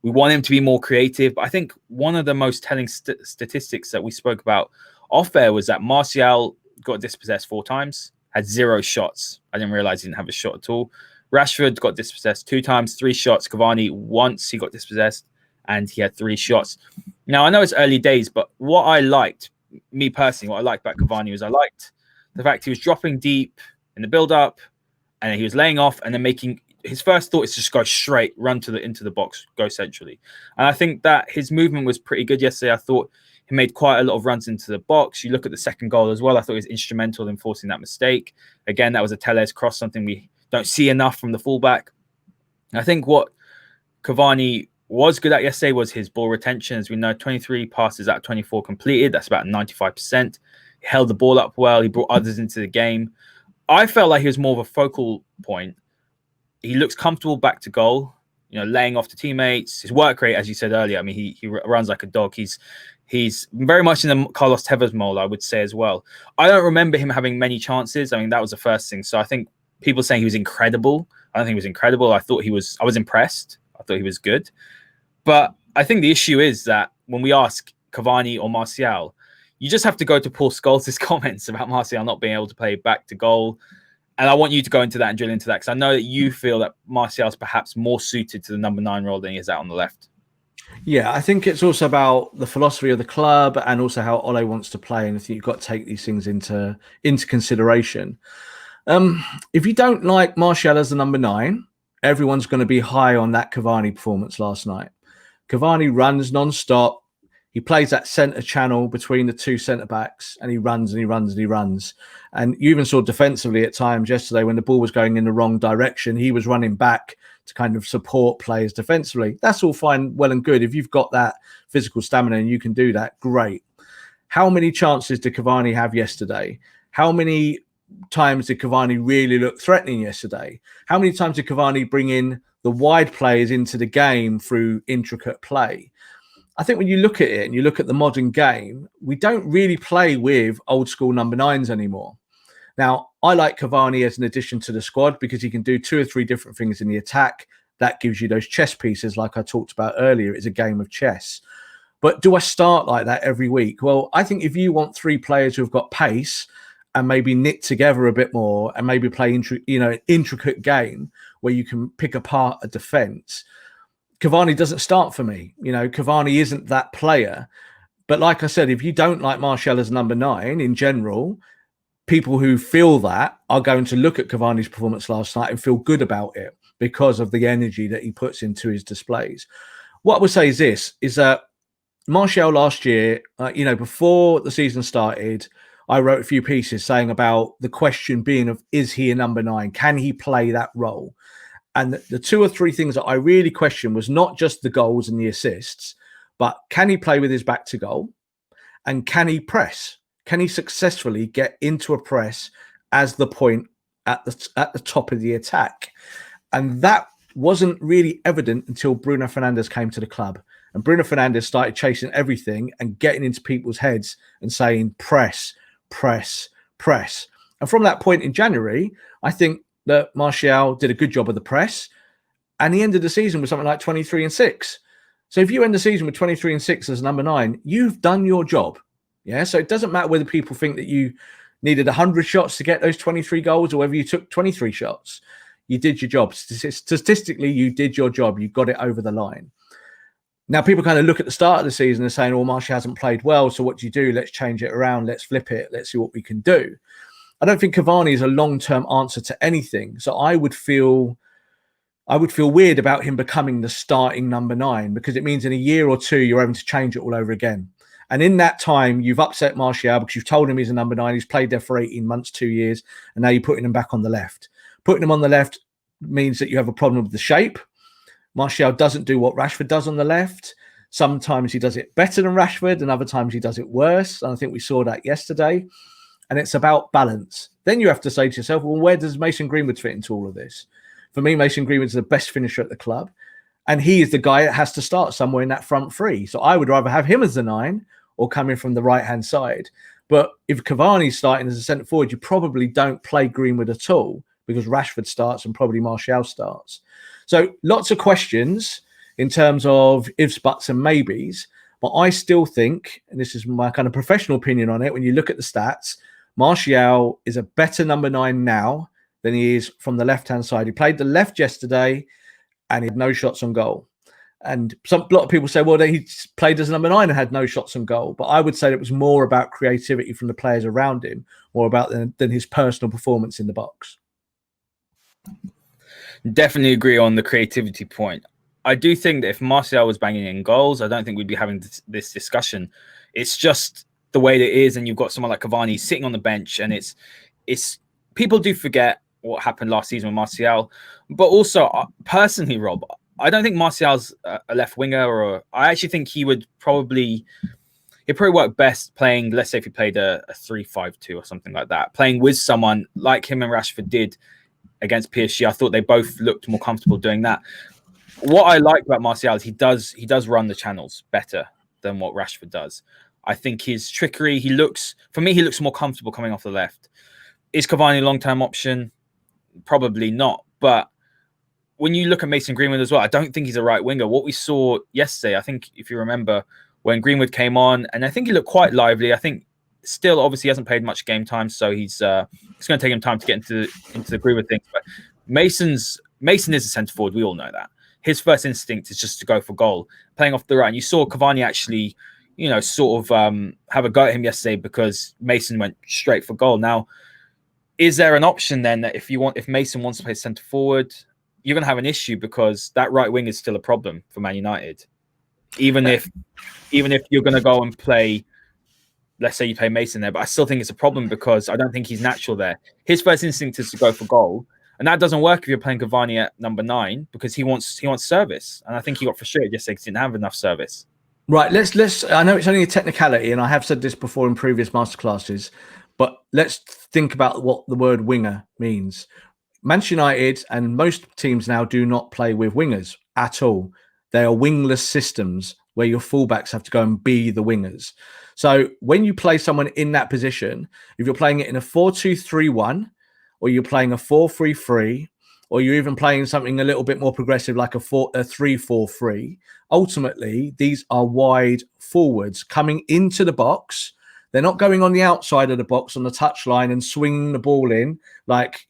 We want him to be more creative. But I think one of the most telling statistics that we spoke about off air was that Martial got dispossessed 4 times, had 0 shots. I didn't realize he didn't have a shot at all. Rashford got dispossessed 2 times, 3 shots. Cavani, once he got dispossessed, and he had 3 shots. Now, I know it's early days, but what I liked, me personally, what I liked about Cavani was I liked the fact he was dropping deep in the build-up, and then he was laying off, and then making his first thought is just go straight, run into the box, go centrally. And I think that his movement was pretty good yesterday. I thought he made quite a lot of runs into the box. You look at the second goal as well. I thought he was instrumental in forcing that mistake. Again, that was a Telles cross, something we don't see enough from the fullback. And I think what Cavani was good at yesterday was his ball retention. As we know, 23 passes out of 24 completed. That's about 95%. He held the ball up well. He brought others into the game. I felt like he was more of a focal point. He looks comfortable back to goal, you know, laying off to teammates. His work rate, as you said earlier, I mean, he runs like a dog. He's very much in the Carlos Tevez mold, I would say, as well. I don't remember him having many chances. I mean, that was the first thing. So I think people saying he was incredible. I don't think he was incredible. I was impressed. I thought he was good. But I think the issue is that when we ask Cavani or Martial, you just have to go to Paul Scholes' comments about Martial not being able to play back to goal. And I want you to go into that and drill into that, because I know that you feel that Martial's perhaps more suited to the number 9 role than he is out on the left. Yeah, I think it's also about the philosophy of the club and also how Ole wants to play. And I think you've got to take these things into consideration. If you don't like Martial as the number 9, everyone's going to be high on that Cavani performance last night. Cavani runs non-stop. He plays that centre channel between the 2 centre-backs, and he runs and he runs and he runs. And you even saw defensively at times yesterday when the ball was going in the wrong direction, he was running back to kind of support players defensively. That's all fine, well and good. If you've got that physical stamina and you can do that, great. How many chances did Cavani have yesterday? How many times did Cavani really look threatening yesterday? How many times did Cavani bring in the wide players into the game through intricate play? I think when you look at it and you look at the modern game, we don't really play with old school number 9s anymore. Now, I like Cavani as an addition to the squad because he can do 2 or 3 different things in the attack that gives you those chess pieces like I talked about earlier. It's a game of chess. But do I start like that every week? Well, I think if you want 3 players who've got pace and maybe knit together a bit more and maybe play an intricate game where you can pick apart a defence, Cavani doesn't start for me. Cavani isn't that player. But like I said, if you don't like Martial as number 9 in general, people who feel that are going to look at Cavani's performance last night and feel good about it because of the energy that he puts into his displays. What I would say is this, is that Martial last year, before the season started, I wrote a few pieces saying about the question being of, is he a number 9? Can he play that role? And the 2 or 3 things that I really questioned was not just the goals and the assists, but can he play with his back to goal? And can he press? Can he successfully get into a press as the point at the top of the attack? And that wasn't really evident until Bruno Fernandes came to the club. And Bruno Fernandes started chasing everything and getting into people's heads and saying, press, press, press. And from that point in January, I think that Martial did a good job of the press. And he ended the season with something like 23-6. So if you end the season with 23-6 as number 9, you've done your job. Yeah. So it doesn't matter whether people think that you needed 100 shots to get those 23 goals or whether you took 23 shots. You did your job. Statistically, you did your job. You got it over the line. Now, people kind of look at the start of the season and saying, well, Martial hasn't played well, so what do you do? Let's change it around. Let's flip it. Let's see what we can do. I don't think Cavani is a long-term answer to anything. So I would feel weird about him becoming the starting number 9 because it means in a year or 2, you're having to change it all over again. And in that time, you've upset Martial because you've told him he's a number 9. He's played there for 18 months, 2 years, and now you're putting him back on the left. Putting him on the left means that you have a problem with the shape. Martial doesn't do what Rashford does on the left. Sometimes he does it better than Rashford, and other times he does it worse. And I think we saw that yesterday. And it's about balance. Then you have to say to yourself, well, where does Mason Greenwood fit into all of this? For me, Mason Greenwood is the best finisher at the club. And he is the guy that has to start somewhere in that front 3. So I would rather have him as the 9 or coming from the right-hand side. But if Cavani's starting as a centre forward, you probably don't play Greenwood at all because Rashford starts and probably Martial starts. So lots of questions in terms of ifs, buts and maybes. But I still think, and this is my kind of professional opinion on it, when you look at the stats, Martial is a better number 9 now than he is from the left-hand side. He played the left yesterday and he had no shots on goal. And a lot of people say, well, he played as number 9 and had no shots on goal. But I would say it was more about creativity from the players around him, more about than his personal performance in the box. Definitely agree on the creativity point. I do think that if Martial was banging in goals, I don't think we'd be having this discussion. It's just the way that it is, and you've got someone like Cavani sitting on the bench, and it's people do forget what happened last season with Martial. But also, personally, Rob, I don't think Martial's a left winger, or I actually think he'd probably work best playing, let's say if he played a 3-5-2 or something like that, playing with someone like him and Rashford did against PSG. I thought they both looked more comfortable doing that. What I like about Martial is he does run the channels better than what Rashford does. I think his trickery, he looks more comfortable coming off the left. Is Cavani a long-term option? Probably not. But when you look at Mason Greenwood as well, I don't think he's a right winger. What we saw yesterday, I think if you remember, when Greenwood came on, and I think he looked quite lively. I think still, obviously, he hasn't played much game time, so it's going to take him time to get into the groove of things. But Mason is a centre forward. We all know that. His first instinct is just to go for goal, playing off the right. And you saw Cavani actually, sort of have a go at him yesterday because Mason went straight for goal. Now, is there an option then that if Mason wants to play centre forward, you're going to have an issue because that right wing is still a problem for Man United. Even if you're going to go and play, let's say you play Mason there, but I still think it's a problem because I don't think he's natural there. His first instinct is to go for goal, and that doesn't work if you're playing Cavani at number 9 because he wants service, and I think he got frustrated yesterday because he didn't have enough service. Right, let's. I know it's only a technicality, and I have said this before in previous masterclasses, but let's think about what the word winger means. Manchester United and most teams now do not play with wingers at all. They are wingless systems where your fullbacks have to go and be the wingers. So when you play someone in that position, if you're playing it in a 4-2-3-1 or you're playing a 4-3-3 or you're even playing something a little bit more progressive like a 3-4-3, ultimately these are wide forwards coming into the box. They're not going on the outside of the box on the touchline and swinging the ball in like,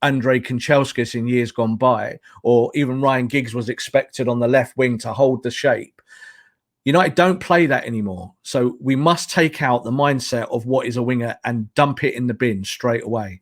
Andre Kanchelskis in years gone by, or even Ryan Giggs was expected on the left wing to hold the shape. United don't play that anymore. So we must take out the mindset of what is a winger and dump it in the bin straight away.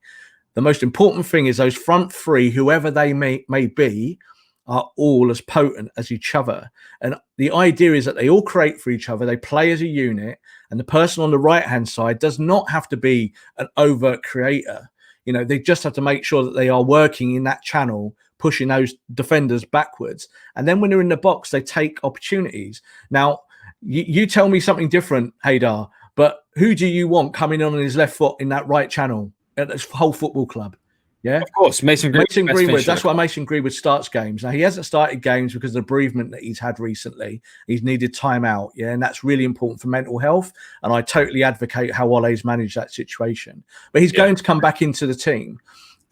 The most important thing is those front three, whoever they may be, are all as potent as each other. And the idea is that they all create for each other. They play as a unit. And the person on the right-hand side does not have to be an overt creator. They just have to make sure that they are working in that channel, pushing those defenders backwards. And then when they're in the box, they take opportunities. Now, you tell me something different, Haider, but who do you want coming on his left foot in that right channel at this whole football club? Yeah, of course, Mason Greenwood. That's why Mason Greenwood starts games. Now, he hasn't started games because of the bereavement that he's had recently. He's needed time out, and that's really important for mental health. And I totally advocate how Ole's managed that situation. But he's going to come back into the team,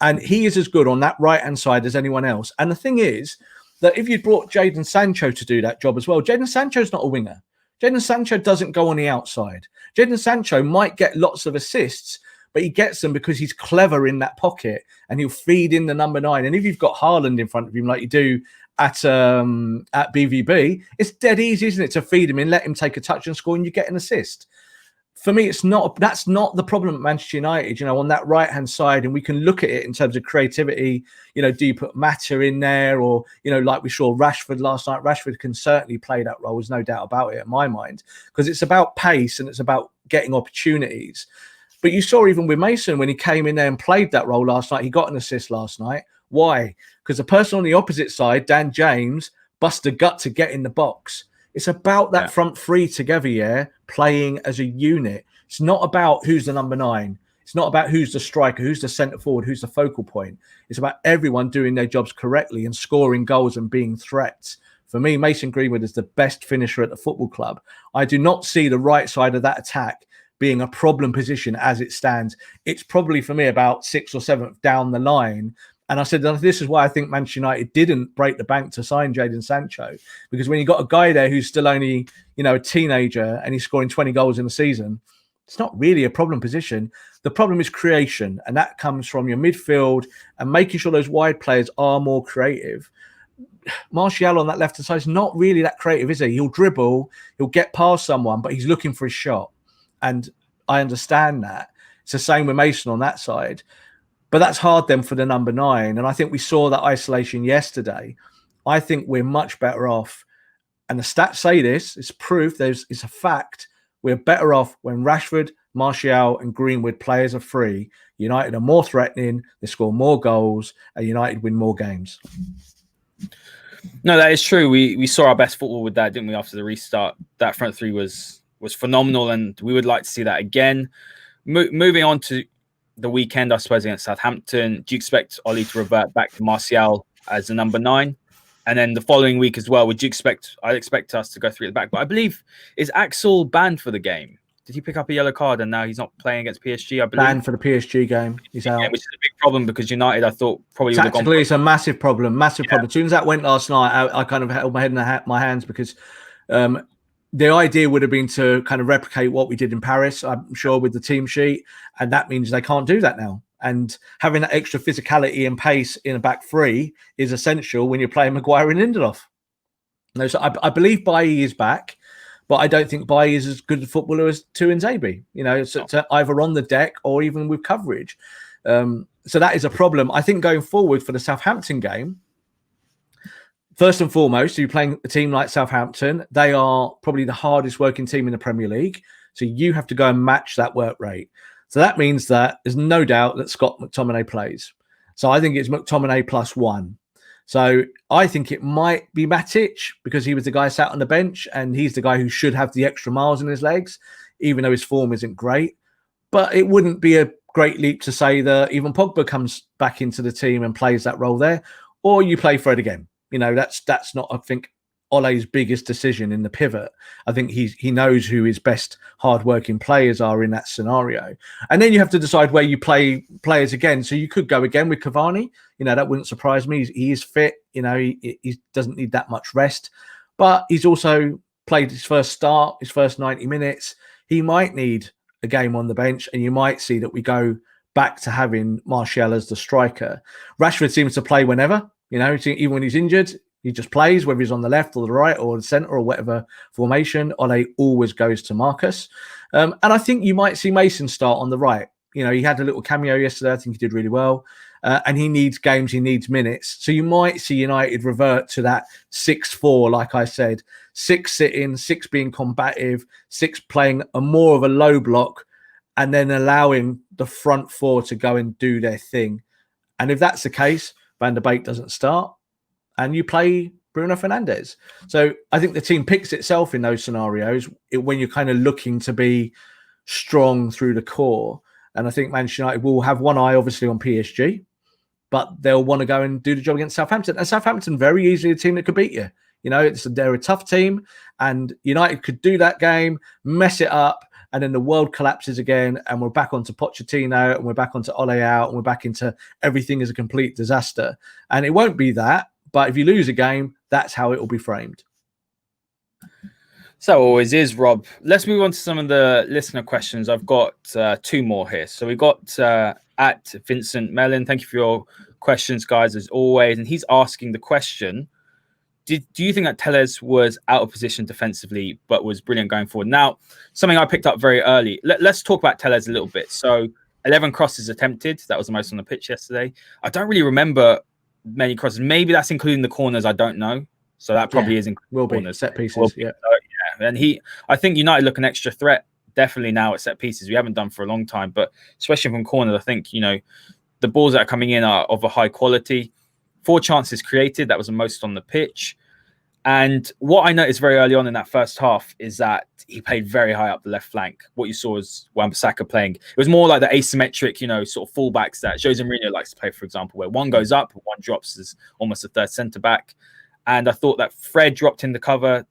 and he is as good on that right-hand side as anyone else. And the thing is that if you'd brought Jadon Sancho to do that job as well, Jadon Sancho's not a winger. Jadon Sancho doesn't go on the outside. Jadon Sancho might get lots of assists, but he gets them because he's clever in that pocket and he'll feed in the number 9. And if you've got Haaland in front of him like you do at BVB, it's dead easy, isn't it, to feed him in, let him take a touch and score, and you get an assist. For me, that's not the problem at Manchester United, on that right-hand side. And we can look at it in terms of creativity. Do you put Mata in there? Or, like we saw Rashford last night. Rashford can certainly play that role. There's no doubt about it in my mind, because it's about pace and it's about getting opportunities. But you saw even with Mason, when he came in there and played that role last night, he got an assist last night. Why? Because the person on the opposite side, Dan James, bust a gut to get in the box. It's about that front three together, playing as a unit. It's not about who's the number 9. It's not about who's the striker, who's the centre forward, who's the focal point. It's about everyone doing their jobs correctly and scoring goals and being threats. For me, Mason Greenwood is the best finisher at the football club. I do not see the right side of that attack being a problem position as it stands. It's probably, for me, about 6th or 7th down the line. And I said, this is why I think Manchester United didn't break the bank to sign Jadon Sancho, because when you got a guy there who's still only, a teenager and he's scoring 20 goals in a season, it's not really a problem position. The problem is creation, and that comes from your midfield and making sure those wide players are more creative. Martial on that left-hand side is not really that creative, is he? He'll dribble, he'll get past someone, but he's looking for a shot. And I understand that. It's the same with Mason on that side. But that's hard then for the number 9. And I think we saw that isolation yesterday. I think we're much better off. And the stats say this. It's proof. It's a fact. We're better off when Rashford, Martial and Greenwood players are free. United are more threatening. They score more goals. And United win more games. No, that is true. We saw our best football with that, didn't we, after the restart? That front three was phenomenal, and we would like to see that again. Moving on to the weekend, I suppose, against Southampton, do you expect Ole to revert back to Martial as the number 9? And then the following week as well, I'd expect us to go through at the back. But I believe, is Axel banned for the game? Did he pick up a yellow card and now he's not playing against PSG? I believe banned for the PSG game. He's out, which is a big problem because United, I thought, probably would have gone. Tactically, it's a massive problem. Massive problem. As soon as that went last night, I kind of held my head in my hands because the idea would have been to kind of replicate what we did in Paris, I'm sure, with the team sheet, and that means they can't do that now. And having that extra physicality and pace in a back three is essential when you're playing Maguire and Lindelof. No, so I believe Bailly is back, but I don't think Bailly is as good a footballer as Tuanzebe. It's either on the deck or even with coverage. So that is a problem. I think going forward for the Southampton game, first and foremost, you're playing a team like Southampton. They are probably the hardest working team in the Premier League. So you have to go and match that work rate. So that means that there's no doubt that Scott McTominay plays. So I think it's McTominay +1. So I think it might be Matic because he was the guy sat on the bench and he's the guy who should have the extra miles in his legs, even though his form isn't great. But it wouldn't be a great leap to say that even Pogba comes back into the team and plays that role there, or you play Fred again. That's not, I think, Ole's biggest decision in the pivot. I think he knows who his best hard-working players are in that scenario. And then you have to decide where you play players again. So you could go again with Cavani. That wouldn't surprise me. He is fit. He doesn't need that much rest. But he's also played his first 90 minutes. He might need a game on the bench, and you might see that we go back to having Martial as the striker. Rashford seems to play whenever, even when he's injured. He just plays, whether he's on the left or the right or the centre or whatever formation. Ole always goes to Marcus. And I think you might see Mason start on the right. He had a little cameo yesterday. I think he did really well. And he needs games, he needs minutes. So you might see United revert to that 6-4, like I said. 6 sitting, 6 being combative, 6 playing more of a low block, and then allowing the front 4 to go and do their thing. And if that's the case, Van der Beek doesn't start, and you play Bruno Fernandes. So I think the team picks itself in those scenarios when you're kind of looking to be strong through the core. And I think Manchester United will have one eye, obviously, on PSG, but they'll want to go and do the job against Southampton. And Southampton, very easily a team that could beat you. They're a tough team, and United could do that game, mess it up, and then the world collapses again, and we're back onto Pochettino, and we're back onto Ole out, and we're back into everything is a complete disaster. And it won't be that. But if you lose a game, that's how it will be framed. So always is, Rob. Let's move on to some of the listener questions. I've got 2 more here. So we got at Vincent Mellon. Thank you for your questions, guys, as always. And he's asking the question, do you think that Telles was out of position defensively, but was brilliant going forward? Now, something I picked up very early. Let's talk about Telles a little bit. So 11 crosses attempted. That was the most on the pitch yesterday. I don't really remember many crosses. Maybe that's including the corners. I don't know. So that probably is including corners. Set pieces. Yeah. And I think United look an extra threat definitely now at set pieces. We haven't done for a long time, but especially from corners, I think the balls that are coming in are of a high quality. 4 chances created. That was the most on the pitch. And what I noticed very early on in that first half is that he played very high up the left flank. What you saw was Wan-Bissaka playing. It was more like the asymmetric, sort of fullbacks that Jose Mourinho likes to play, for example, where one goes up, one drops as almost a third centre back. And I thought that Fred dropped in to cover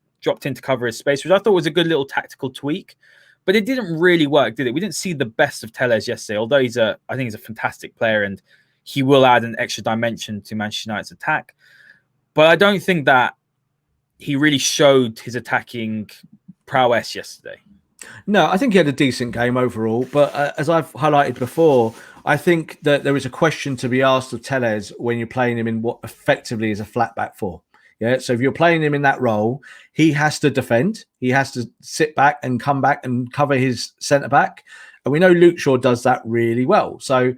his space, which I thought was a good little tactical tweak. But it didn't really work, did it? We didn't see the best of Telles yesterday, although I think he's a fantastic player and he will add an extra dimension to Manchester United's attack. But I don't think that he really showed his attacking prowess yesterday. No, I think he had a decent game overall. But as I've highlighted before, I think that there is a question to be asked of Telles when you're playing him in what effectively is a flat back 4. Yeah, so if you're playing him in that role, he has to defend. He has to sit back and come back and cover his centre back. And we know Luke Shaw does that really well. So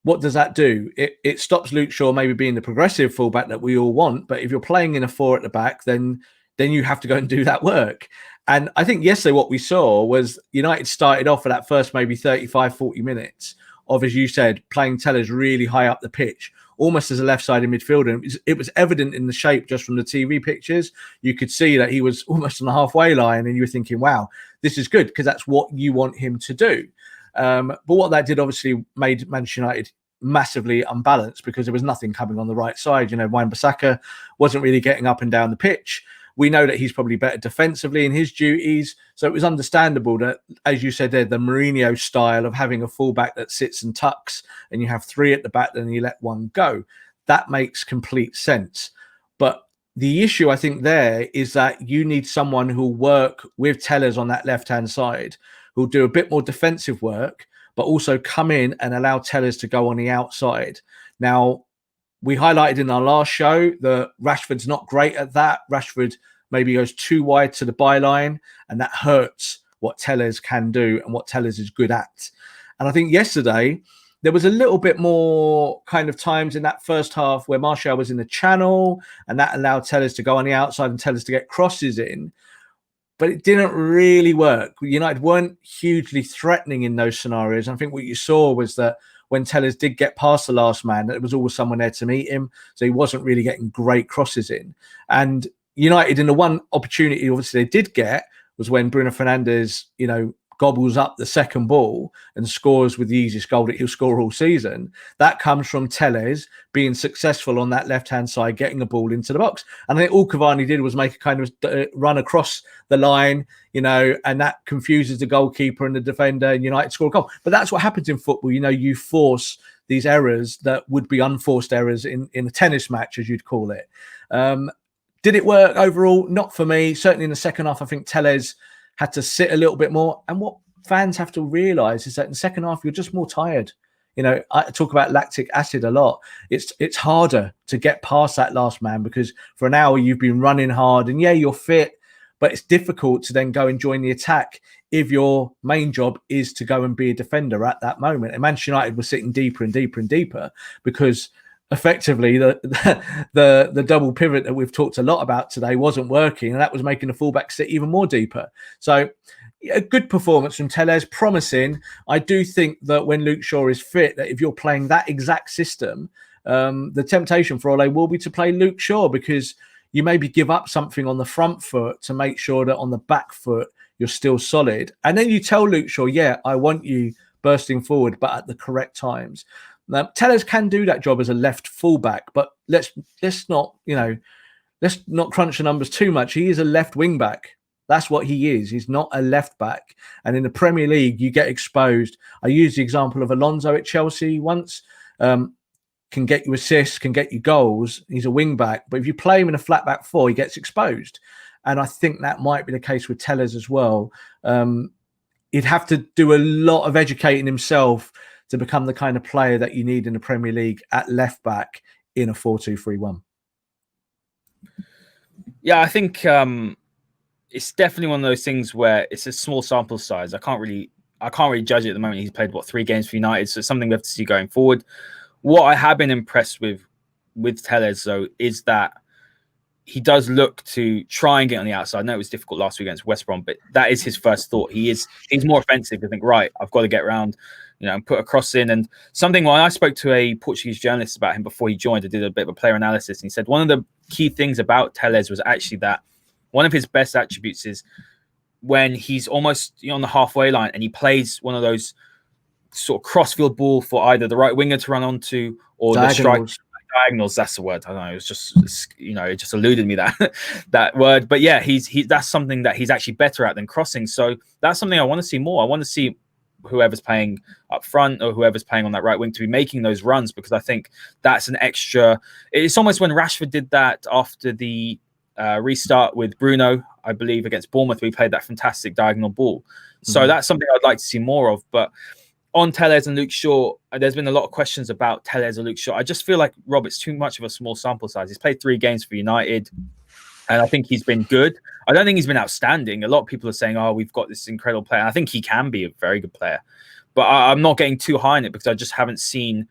what does that do? It stops Luke Shaw maybe being the progressive fullback that we all want. But if you're playing in a 4 at the back, then you have to go and do that work. And I think yesterday what we saw was United started off for that first maybe 35, 40 minutes of, as you said, playing Telles really high up the pitch, almost as a left-sided midfielder. And it was evident in the shape just from the TV pictures. You could see that he was almost on the halfway line, and you were thinking, wow, this is good, because that's what you want him to do. But what that did obviously made Manchester United massively unbalanced, because there was nothing coming on the right side. Wan-Bissaka wasn't really getting up and down the pitch. We know that he's probably better defensively in his duties. So it was understandable that, as you said there, the Mourinho style of having a fullback that sits and tucks and you have 3 at the back, then you let one go. That makes complete sense. But the issue, I think, there is that you need someone who'll work with Telles on that left-hand side, who'll do a bit more defensive work, but also come in and allow Telles to go on the outside. Now, we highlighted in our last show that Rashford's not great at that. Rashford maybe goes too wide to the byline, and that hurts what Telles can do and what Telles is good at. And I think yesterday there was a little bit more kind of times in that first half where Martial was in the channel, and that allowed Telles to go on the outside and Telles to get crosses in. But it didn't really work. United weren't hugely threatening in those scenarios. And I think what you saw was that when Telles did get past the last man, there was always someone there to meet him. So he wasn't really getting great crosses in. And United, in the one opportunity, obviously, they did get was when Bruno Fernandes, gobbles up the second ball and scores with the easiest goal that he'll score all season. That comes from Telles being successful on that left-hand side, getting a ball into the box. And I think all Cavani did was make a kind of run across the line, and that confuses the goalkeeper and the defender, and United score a goal. But that's what happens in football. You force these errors that would be unforced errors in a tennis match, as you'd call it. Did it work overall? Not for me. Certainly in the second half, I think Telles had to sit a little bit more. And what fans have to realise is that in the second half, you're just more tired. I talk about lactic acid a lot. It's harder to get past that last man because for an hour you've been running hard and you're fit, but it's difficult to then go and join the attack if your main job is to go and be a defender at that moment. And Manchester United was sitting deeper and deeper and deeper because effectively the double pivot that we've talked a lot about today wasn't working, and that was making the fullback sit even more deeper. So a good performance from Telles, promising. I do think that when Luke Shaw is fit, that if you're playing that exact system, the temptation for Ole will be to play Luke Shaw because you maybe give up something on the front foot to make sure that on the back foot you're still solid. And then you tell Luke Shaw, I want you bursting forward, but at the correct times. Now, Telles can do that job as a left fullback, but let's not crunch the numbers too much. He is a left wing back. That's what he is. He's not a left back. And in the Premier League, you get exposed. I used the example of Alonso at Chelsea once. Can get you assists, can get you goals. He's a wing back. But if you play him in a flat back four, he gets exposed. And I think that might be the case with Telles as well. He'd have to do a lot of educating himself to become the kind of player that you need in the Premier League at left back in a 4-2-3-1. Yeah, I think it's definitely one of those things where it's a small sample size. I can't really judge it at the moment. He's played 3 games for United, so it's something we have to see going forward. What I have been impressed with Telles though is that he does look to try and get on the outside. I know it was difficult last week against West Brom, but that is his first thought. He's more offensive to think, right, I've got to get around, and put a cross in. And something when I spoke to a Portuguese journalist about him before he joined, I did a bit of a player analysis, and he said one of the key things about Telles was actually that one of his best attributes is when he's almost on the halfway line and he plays one of those sort of crossfield ball for either the right winger to run onto or the strike. Diagonals, that's the word. I don't know. It was just, it just eluded me that word. But yeah, that's something that he's actually better at than crossing. So that's something I want to see more. I want to see whoever's playing up front or whoever's playing on that right wing to be making those runs, because I think that's an extra. It's almost when Rashford did that after the restart with Bruno, I believe, against Bournemouth, we played that fantastic diagonal ball. So that's something I'd like to see more of. But on Telles and Luke Shaw, there's been a lot of questions about Telles and Luke Shaw. I just feel like, Rob, it's too much of a small sample size. He's played 3 games for United, and I think he's been good. I don't think he's been outstanding. A lot of people are saying, we've got this incredible player. And I think he can be a very good player. But I'm not getting too high in it because I just haven't seen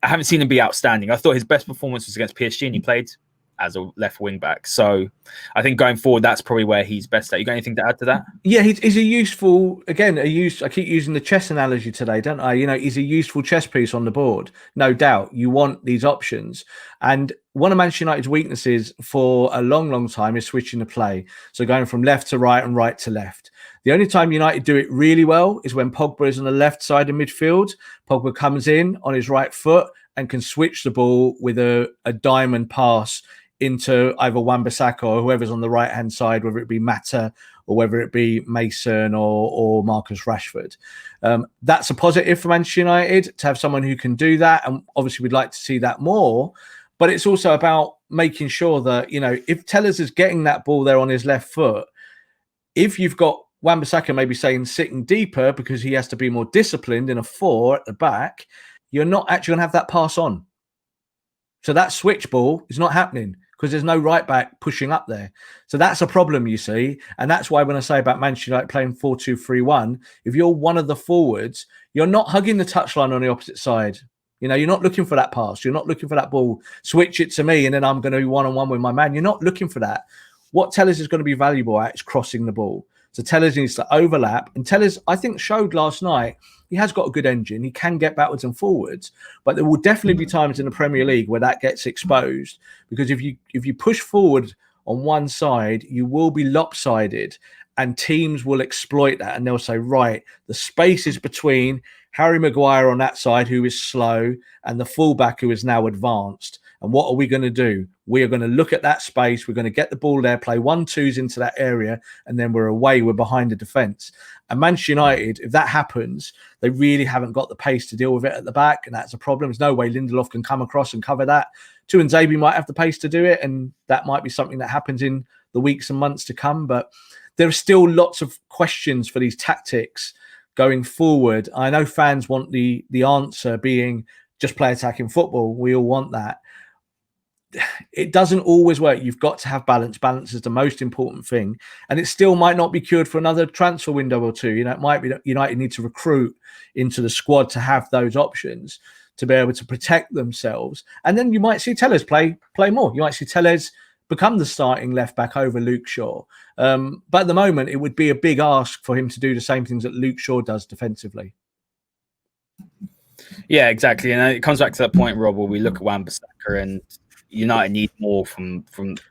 him be outstanding. I thought his best performance was against PSG, and he played as a left wing back. So I think going forward, that's probably where he's best at. You got anything to add to that? Yeah, he's a useful, I keep using the chess analogy today, don't I? He's a useful chess piece on the board. No doubt. You want these options. And one of Manchester United's weaknesses for a long, long time is switching the play. So going from left to right and right to left. The only time United do it really well is when Pogba is on the left side of midfield. Pogba comes in on his right foot and can switch the ball with a diamond pass into either Wan-Bissaka or whoever's on the right-hand side, whether it be Mata or whether it be Mason or Marcus Rashford. That's a positive for Manchester United to have someone who can do that. And obviously we'd like to see that more. But it's also about making sure that, if Telles is getting that ball there on his left foot, if you've got Wan-Bissaka maybe saying sitting deeper because he has to be more disciplined in a 4 at the back, you're not actually going to have that pass on. So that switch ball is not happening because there's no right back pushing up there. So that's a problem, you see. And that's why when I say about Manchester United playing 4-2-3-1, if you're one of the forwards, you're not hugging the touchline on the opposite side. You're not looking for that pass. You're not looking for that ball. Switch it to me and then I'm going to be one-on-one with my man. You're not looking for that. What Telles is going to be valuable at is crossing the ball. So Telles needs to overlap. And Telles, I think, showed last night he has got a good engine. He can get backwards and forwards. But there will definitely be times in the Premier League where that gets exposed. Because if you push forward on one side, you will be lopsided. and teams will exploit that, and they'll say, right, the space is between Harry Maguire on that side, who is slow, and the fullback, who is now advanced. And what are we going to do? We are going to look at that space. We're going to get the ball there, play 1-2s into that area, and then we're away. We're behind the defence. And Manchester United, if that happens, they really haven't got the pace to deal with it at the back, and that's a problem. There's no way Lindelof can come across and cover that. Tuanzebe might have the pace to do it, and that might be something that happens in the weeks and months to come. But there are still lots of questions for these tactics going forward. I know fans want the answer being just play attacking football. We all want that. It doesn't always work. You've got to have balance. Balance is the most important thing. And it still might not be cured for another transfer window or two. It might be that United need to recruit into the squad to have those options to be able to protect themselves. And then you might see Telles play more. You might see Telles become the starting left back over Luke Shaw. But at the moment, it would be a big ask for him to do the same things that Luke Shaw does defensively. Yeah, exactly. And it comes back to that point, Rob, where we look at Wan-Bissaka and United need more from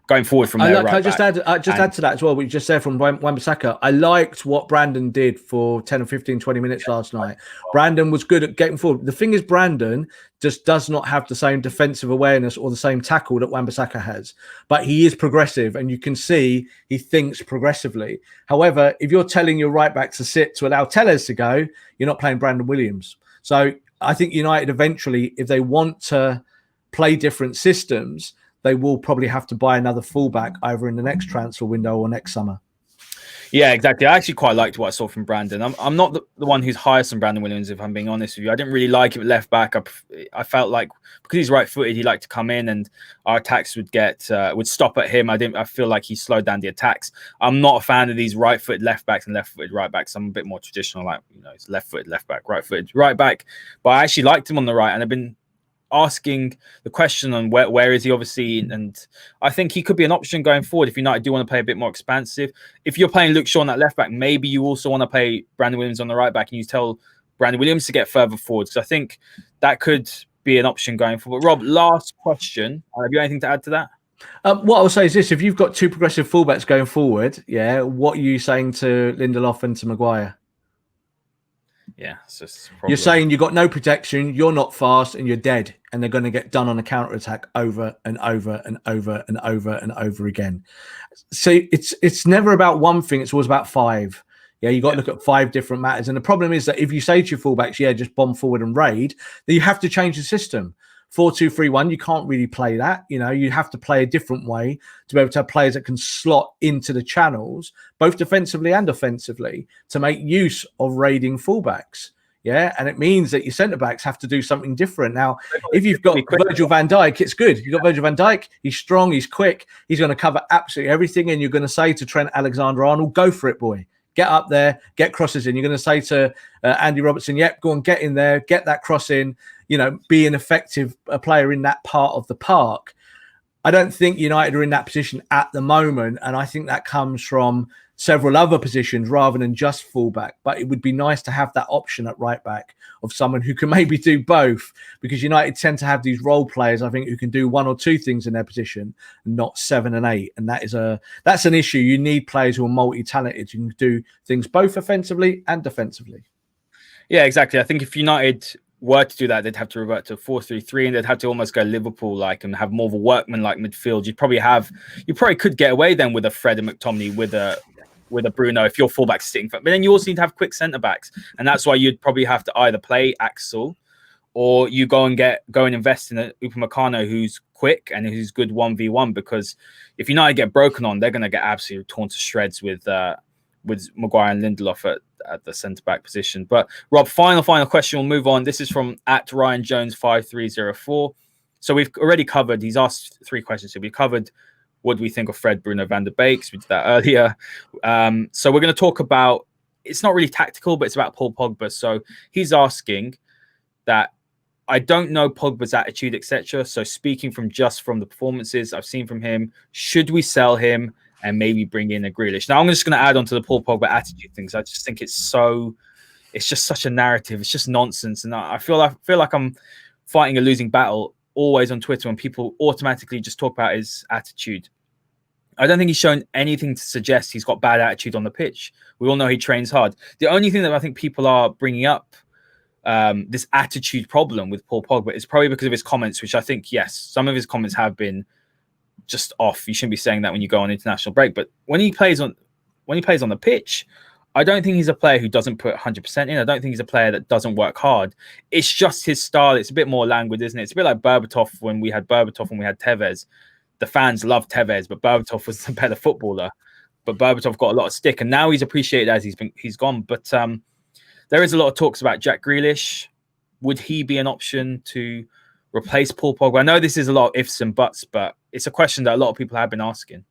going forward from there. I just add to that as well. We just said from Wan-Bissaka. I liked what Brandon did for 10 or 15, 20 minutes last night. Brandon was good at getting forward. The thing is, Brandon just does not have the same defensive awareness or the same tackle that Wan-Bissaka has. But he is progressive, and you can see he thinks progressively. However, if you're telling your right back to sit to allow Telles to go, you're not playing Brandon Williams. So I think United eventually, if they want to play different systems, they will probably have to buy another fullback either in the next transfer window or next summer. Yeah, exactly. I actually quite liked what I saw from Brandon. I'm not the one who's highest on Brandon Williams, if I'm being honest with you. I didn't really like him at left back. I felt like because he's right-footed, he liked to come in and our attacks would stop at him. I feel like he slowed down the attacks. I'm not a fan of these right-footed left backs and left-footed right backs. I'm a bit more traditional, like it's left-footed left back, right-footed right back. But I actually liked him on the right, and I've been asking the question on where is he, obviously, and I think he could be an option going forward if United do want to play a bit more expansive. If you're playing Luke Shaw on that left back, maybe you also want to play Brandon Williams on the right back and you tell Brandon Williams to get further forward, because I think that could be an option going forward. Rob, last question. Have you anything to add to that? What I'll say is this: if you've got two progressive fullbacks going forward, what are you saying to Lindelof and to Maguire? Yeah, it's just you're saying you've got no protection, you're not fast, and you're dead, and they're going to get done on a counter attack over and over and over and over and over again. So it's never about one thing; it's always about five. Yeah, you got to look at 5 different matters, and the problem is that if you say to your fullbacks, just bomb forward and raid, then you have to change the system. 4-2-3-1, you can't really play that. You have to play a different way to be able to have players that can slot into the channels, both defensively and offensively, to make use of raiding fullbacks. Yeah, and it means that your centre-backs have to do something different. Now, if you've got Virgil van Dijk, it's good. You've got Virgil van Dijk, he's strong, he's quick, he's going to cover absolutely everything, and you're going to say to Trent Alexander-Arnold, go for it, boy. Get up there, get crosses in. You're going to say to Andy Robertson, go and get in there, get that cross in, be an effective player in that part of the park. I don't think United are in that position at the moment, and I think that comes from several other positions rather than just fullback. But it would be nice to have that option at right back of someone who can maybe do both, because United tend to have these role players, I think, who can do 1 or 2 things in their position, and not 7 and 8. And that's an issue. You need players who are multi-talented, who can do things both offensively and defensively. Yeah, exactly. I think if United were to do that, they'd have to revert to 4-3-3, and they'd have to almost go Liverpool-like and have more of a workman-like midfield. You probably could get away then with a Fred and McTominay, with a Bruno, if your fullback's sitting. But then you also need to have quick centre-backs, and that's why you'd probably have to either play Axel, or you go and invest in an Upamecano who's quick and who's good 1v1, because if United get broken on, they're going to get absolutely torn to shreds with Maguire and Lindelof at the centre-back position. But Rob, final question, we'll move on. This is from @RyanJones5304. So we've already covered, he's asked 3 questions. So we've covered what do we think of Fred, Bruno, Van der Beek. We did that earlier. So we're going to talk about, it's not really tactical, but it's about Paul Pogba. So he's asking that, I don't know Pogba's attitude, etc. So speaking from the performances I've seen from him, should we sell him and maybe bring in a Grealish? Now, I'm just going to add on to the Paul Pogba attitude things. I just think it's just such a narrative. It's just nonsense. And I feel like I'm fighting a losing battle always on Twitter when people automatically just talk about his attitude. I don't think he's shown anything to suggest he's got bad attitude on the pitch. We all know he trains hard. The only thing that I think people are bringing up, this attitude problem with Paul Pogba, is probably because of his comments, which I think, yes, some of his comments have been just off. You shouldn't be saying that when you go on international break. But when he plays on the pitch, I don't think he's a player who doesn't put 100% in. I don't think he's a player that doesn't work hard. It's just his style. It's a bit more languid, isn't it? It's a bit like Berbatov when we had Tevez. The fans loved Tevez, but Berbatov was the better footballer. But Berbatov got a lot of stick, and now he's appreciated as he's gone. But there is a lot of talks about Jack Grealish. Would he be an option to replace Paul Pogba? I know this is a lot of ifs and buts, but it's a question that a lot of people have been asking.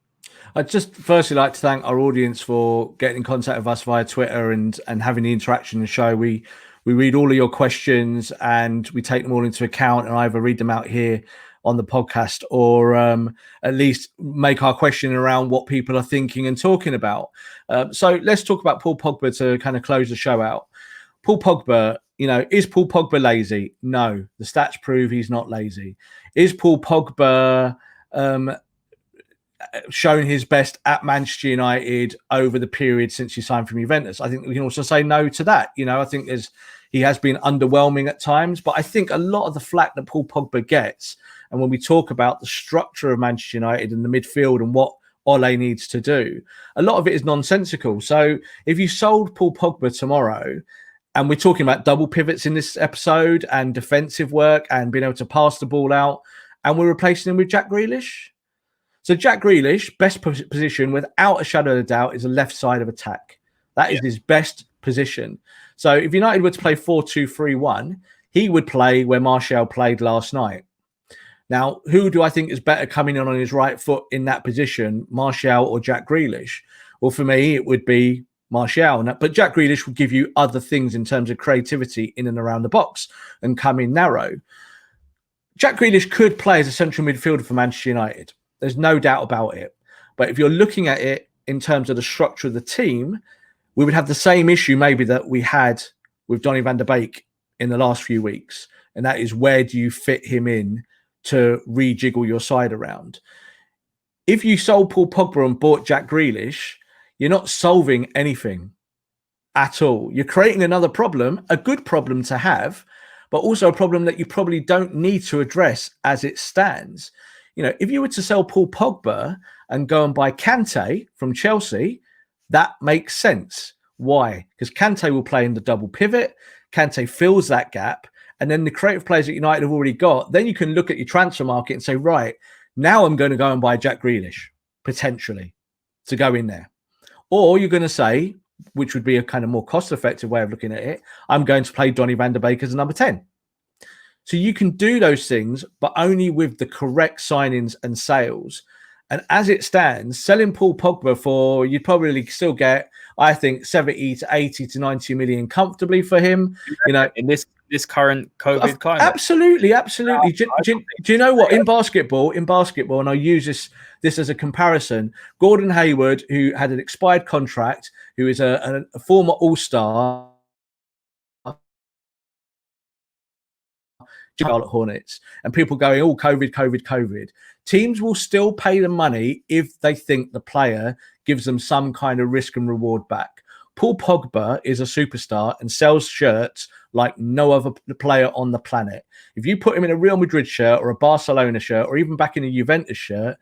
I'd just firstly like to thank our audience for getting in contact with us via Twitter and having the interaction in the show. We read all of your questions and we take them all into account and either read them out here on the podcast or at least make our question around what people are thinking and talking about. So let's talk about Paul Pogba to kind of close the show out. Paul Pogba, is Paul Pogba lazy? No, the stats prove he's not lazy. Is Paul Pogba shown his best at Manchester United over the period since he signed from Juventus? I think we can also say no to that. I think he has been underwhelming at times, but I think a lot of the flack that Paul Pogba gets, and when we talk about the structure of Manchester United and the midfield and what Ole needs to do, a lot of it is nonsensical. So if you sold Paul Pogba tomorrow, and we're talking about double pivots in this episode and defensive work and being able to pass the ball out, and we're replacing him with Jack Grealish. So Jack Grealish, best position without a shadow of a doubt is the left side of attack. That is his best position. So if United were to play 4-2-3-1, he would play where Martial played last night. Now, who do I think is better coming in on his right foot in that position, Martial or Jack Grealish? Well, for me, it would be Martial. But Jack Grealish will give you other things in terms of creativity in and around the box and come in narrow. Jack Grealish could play as a central midfielder for Manchester United. There's no doubt about it. But if you're looking at it in terms of the structure of the team, we would have the same issue maybe that we had with Donny van der Beek in the last few weeks. And that is, where do you fit him in to rejiggle your side around? If you sold Paul Pogba and bought Jack Grealish, you're not solving anything at all. You're creating another problem, a good problem to have, but also a problem that you probably don't need to address as it stands. If you were to sell Paul Pogba and go and buy Kante from Chelsea, that makes sense. Why? Because Kante will play in the double pivot. Kante fills that gap. And then the creative players that United have already got, then you can look at your transfer market and say, right, now I'm going to go and buy Jack Grealish, potentially, to go in there. Or you're going to say, which would be a kind of more cost-effective way of looking at it, I'm going to play Donny van der Beek as a number 10. So you can do those things, but only with the correct signings and sales. And as it stands, selling Paul Pogba for, you'd probably still get, I think, 70 to 80 to 90 million comfortably for him. In this current COVID climate. Absolutely. Do you know what? In basketball, and I'll use this as a comparison, Gordon Hayward, who had an expired contract, who is a former All-Star, Charlotte Hornets, and people going, oh, COVID. Teams will still pay the money if they think the player gives them some kind of risk and reward back. Paul Pogba is a superstar and sells shirts like no other player on the planet. If you put him in a Real Madrid shirt or a Barcelona shirt or even back in a Juventus shirt,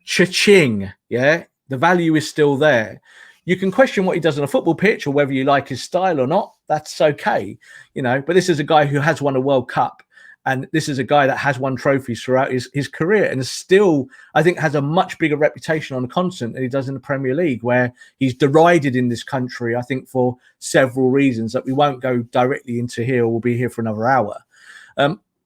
cha-ching, yeah? The value is still there. You can question what he does on a football pitch or whether you like his style or not. That's okay, but this is a guy who has won a World Cup. And this is a guy that has won trophies throughout his career and is still, I think, has a much bigger reputation on the continent than he does in the Premier League, where he's derided in this country, I think, for several reasons that we won't go directly into here. We'll be here for another hour.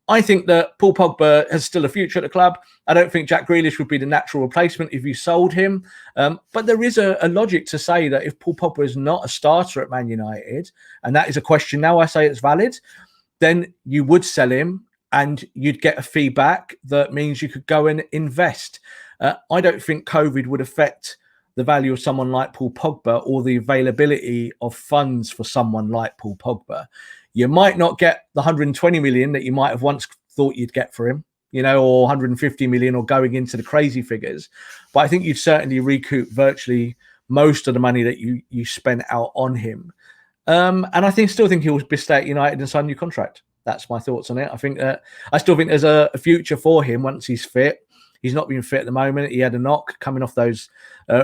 I think that Paul Pogba has still a future at the club. I don't think Jack Grealish would be the natural replacement if you sold him. But there is a logic to say that if Paul Pogba is not a starter at Man United, and that is a question now I say it's valid, then you would sell him and you'd get a fee back that means you could go and invest. I don't think COVID would affect the value of someone like Paul Pogba or the availability of funds for someone like Paul Pogba. You might not get the 120 million that you might have once thought you'd get for him. or 150 million, or going into the crazy figures. But I think you'd certainly recoup virtually most of the money that you spent out on him. And I still think he'll stay at United and sign a new contract. That's my thoughts on it. I still think there's a future for him once he's fit. He's not being fit at the moment. He had a knock coming off those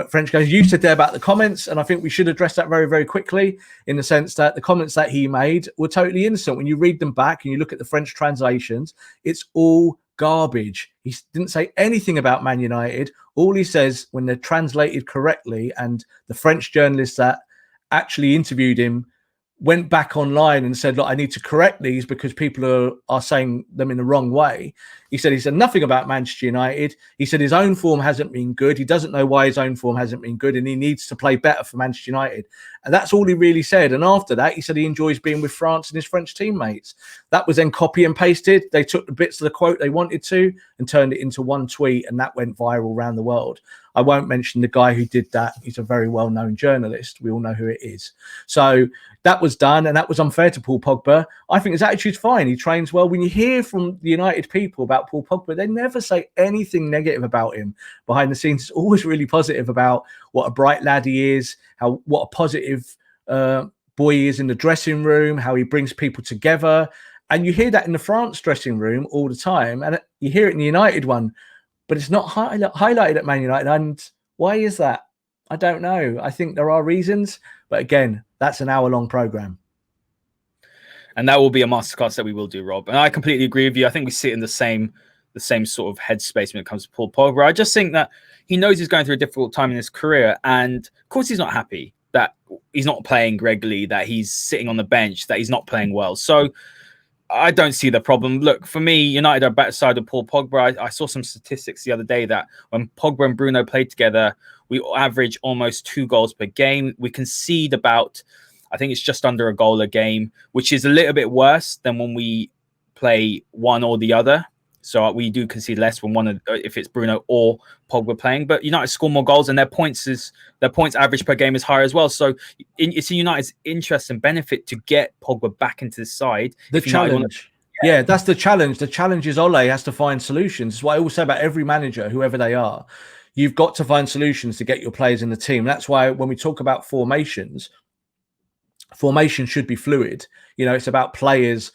French guys. You said there about the comments, and I think we should address that very, very quickly, in the sense that the comments that he made were totally innocent. When you read them back and you look at the French translations, it's all garbage. He didn't say anything about Man United. All he says, when they're translated correctly, and the French journalists that actually interviewed him went back online and said, look, I need to correct these because people are saying them in the wrong way. He said nothing about Manchester United. He said his own form hasn't been good. He doesn't know why his own form hasn't been good, and he needs to play better for Manchester United. And that's all he really said. And after that, he said he enjoys being with France and his French teammates. That was then copy and pasted. They took the bits of the quote they wanted to and turned it into one tweet, and that went viral around the world. I won't mention the guy who did that. He's a very well-known journalist. We all know who it is. So that was done, and that was unfair to Paul Pogba. I think his attitude's fine. He trains well. When you hear from the United people about Paul Pogba, they never say anything negative about him behind the scenes. It's always really positive about what a bright lad he is, what a positive boy he is in the dressing room, how he brings people together. And you hear that in the France dressing room all the time, and you hear it in the United one, but it's not highlighted at Man United. And why is that? I don't know. I think there are reasons, but again, that's an hour-long program. And that will be a masterclass that we will do, Rob. And I completely agree with you. I think we sit in the same sort of headspace when it comes to Paul Pogba. I just think that he knows he's going through a difficult time in his career. And of course, he's not happy that he's not playing regularly, that he's sitting on the bench, that he's not playing well. So I don't see the problem. Look, for me, United are better side of Paul Pogba. I saw some statistics the other day that when Pogba and Bruno played together, we average almost 2 goals per game. We concede about, I think it's just under a goal a game, which is a little bit worse than when we play one or the other. So we do concede less when if it's Bruno or Pogba playing. But United score more goals, and their points average per game is higher as well. So it's in United's interest and benefit to get Pogba back into the side. The challenge. Yeah, that's the challenge. The challenge is Ole has to find solutions. It's what I always say about every manager, whoever they are. You've got to find solutions to get your players in the team. That's why when we talk about formations should be fluid. It's about players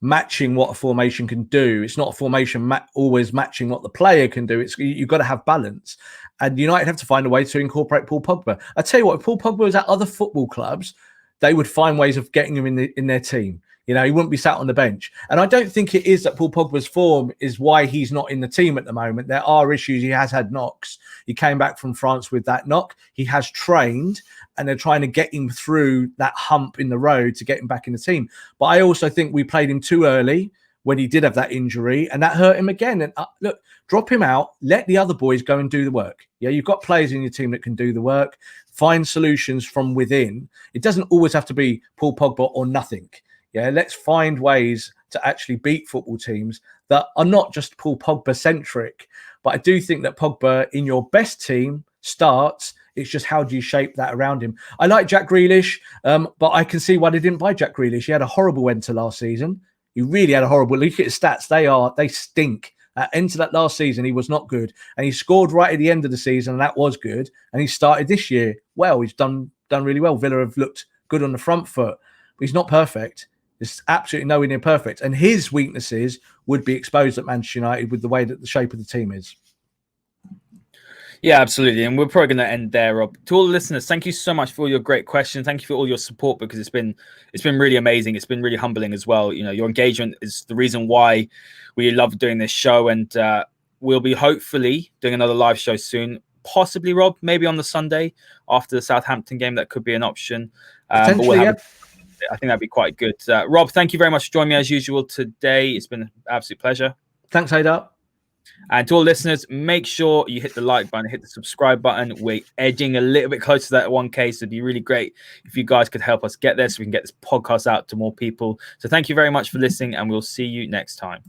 matching what a formation can do. It's not a formation always matching what the player can do. You've got to have balance. And United have to find a way to incorporate Paul Pogba. I tell you what, if Paul Pogba was at other football clubs, they would find ways of getting him in their team. He wouldn't be sat on the bench. And I don't think it is that Paul Pogba's form is why he's not in the team at the moment. There are issues. He has had knocks. He came back from France with that knock. He has trained, and they're trying to get him through that hump in the road to get him back in the team. But I also think we played him too early when he did have that injury, and that hurt him again. And look, drop him out, let the other boys go and do the work. Yeah, you've got players in your team that can do the work. Find solutions from within. It doesn't always have to be Paul Pogba or nothing. Yeah, let's find ways to actually beat football teams that are not just Paul Pogba centric. But I do think that Pogba in your best team starts. It's just how do you shape that around him? I like Jack Grealish, but I can see why they didn't buy Jack Grealish. He had a horrible end to last season. He really had a horrible. Look at his stats; they stink. Into that last season, he was not good, and he scored right at the end of the season, and that was good. And he started this year well. He's done really well. Villa have looked good on the front foot, but he's not perfect. It's absolutely nowhere near perfect. And his weaknesses would be exposed at Manchester United with the way that the shape of the team is. Yeah, absolutely. And we're probably going to end there, Rob. To all the listeners, thank you so much for all your great questions. Thank you for all your support, because it's been really amazing. It's been really humbling as well. Your engagement is the reason why we love doing this show. And we'll be hopefully doing another live show soon. Possibly, Rob, maybe on the Sunday after the Southampton game. That could be an option. Potentially, yeah. I think that'd be quite good. Rob, thank you very much for joining me as usual today. It's been an absolute pleasure. Thanks, Haider. And to all listeners, make sure you hit the like button, hit the subscribe button. We're edging a little bit closer to that 1K, so it'd be really great if you guys could help us get there so we can get this podcast out to more people. So thank you very much for listening, and we'll see you next time.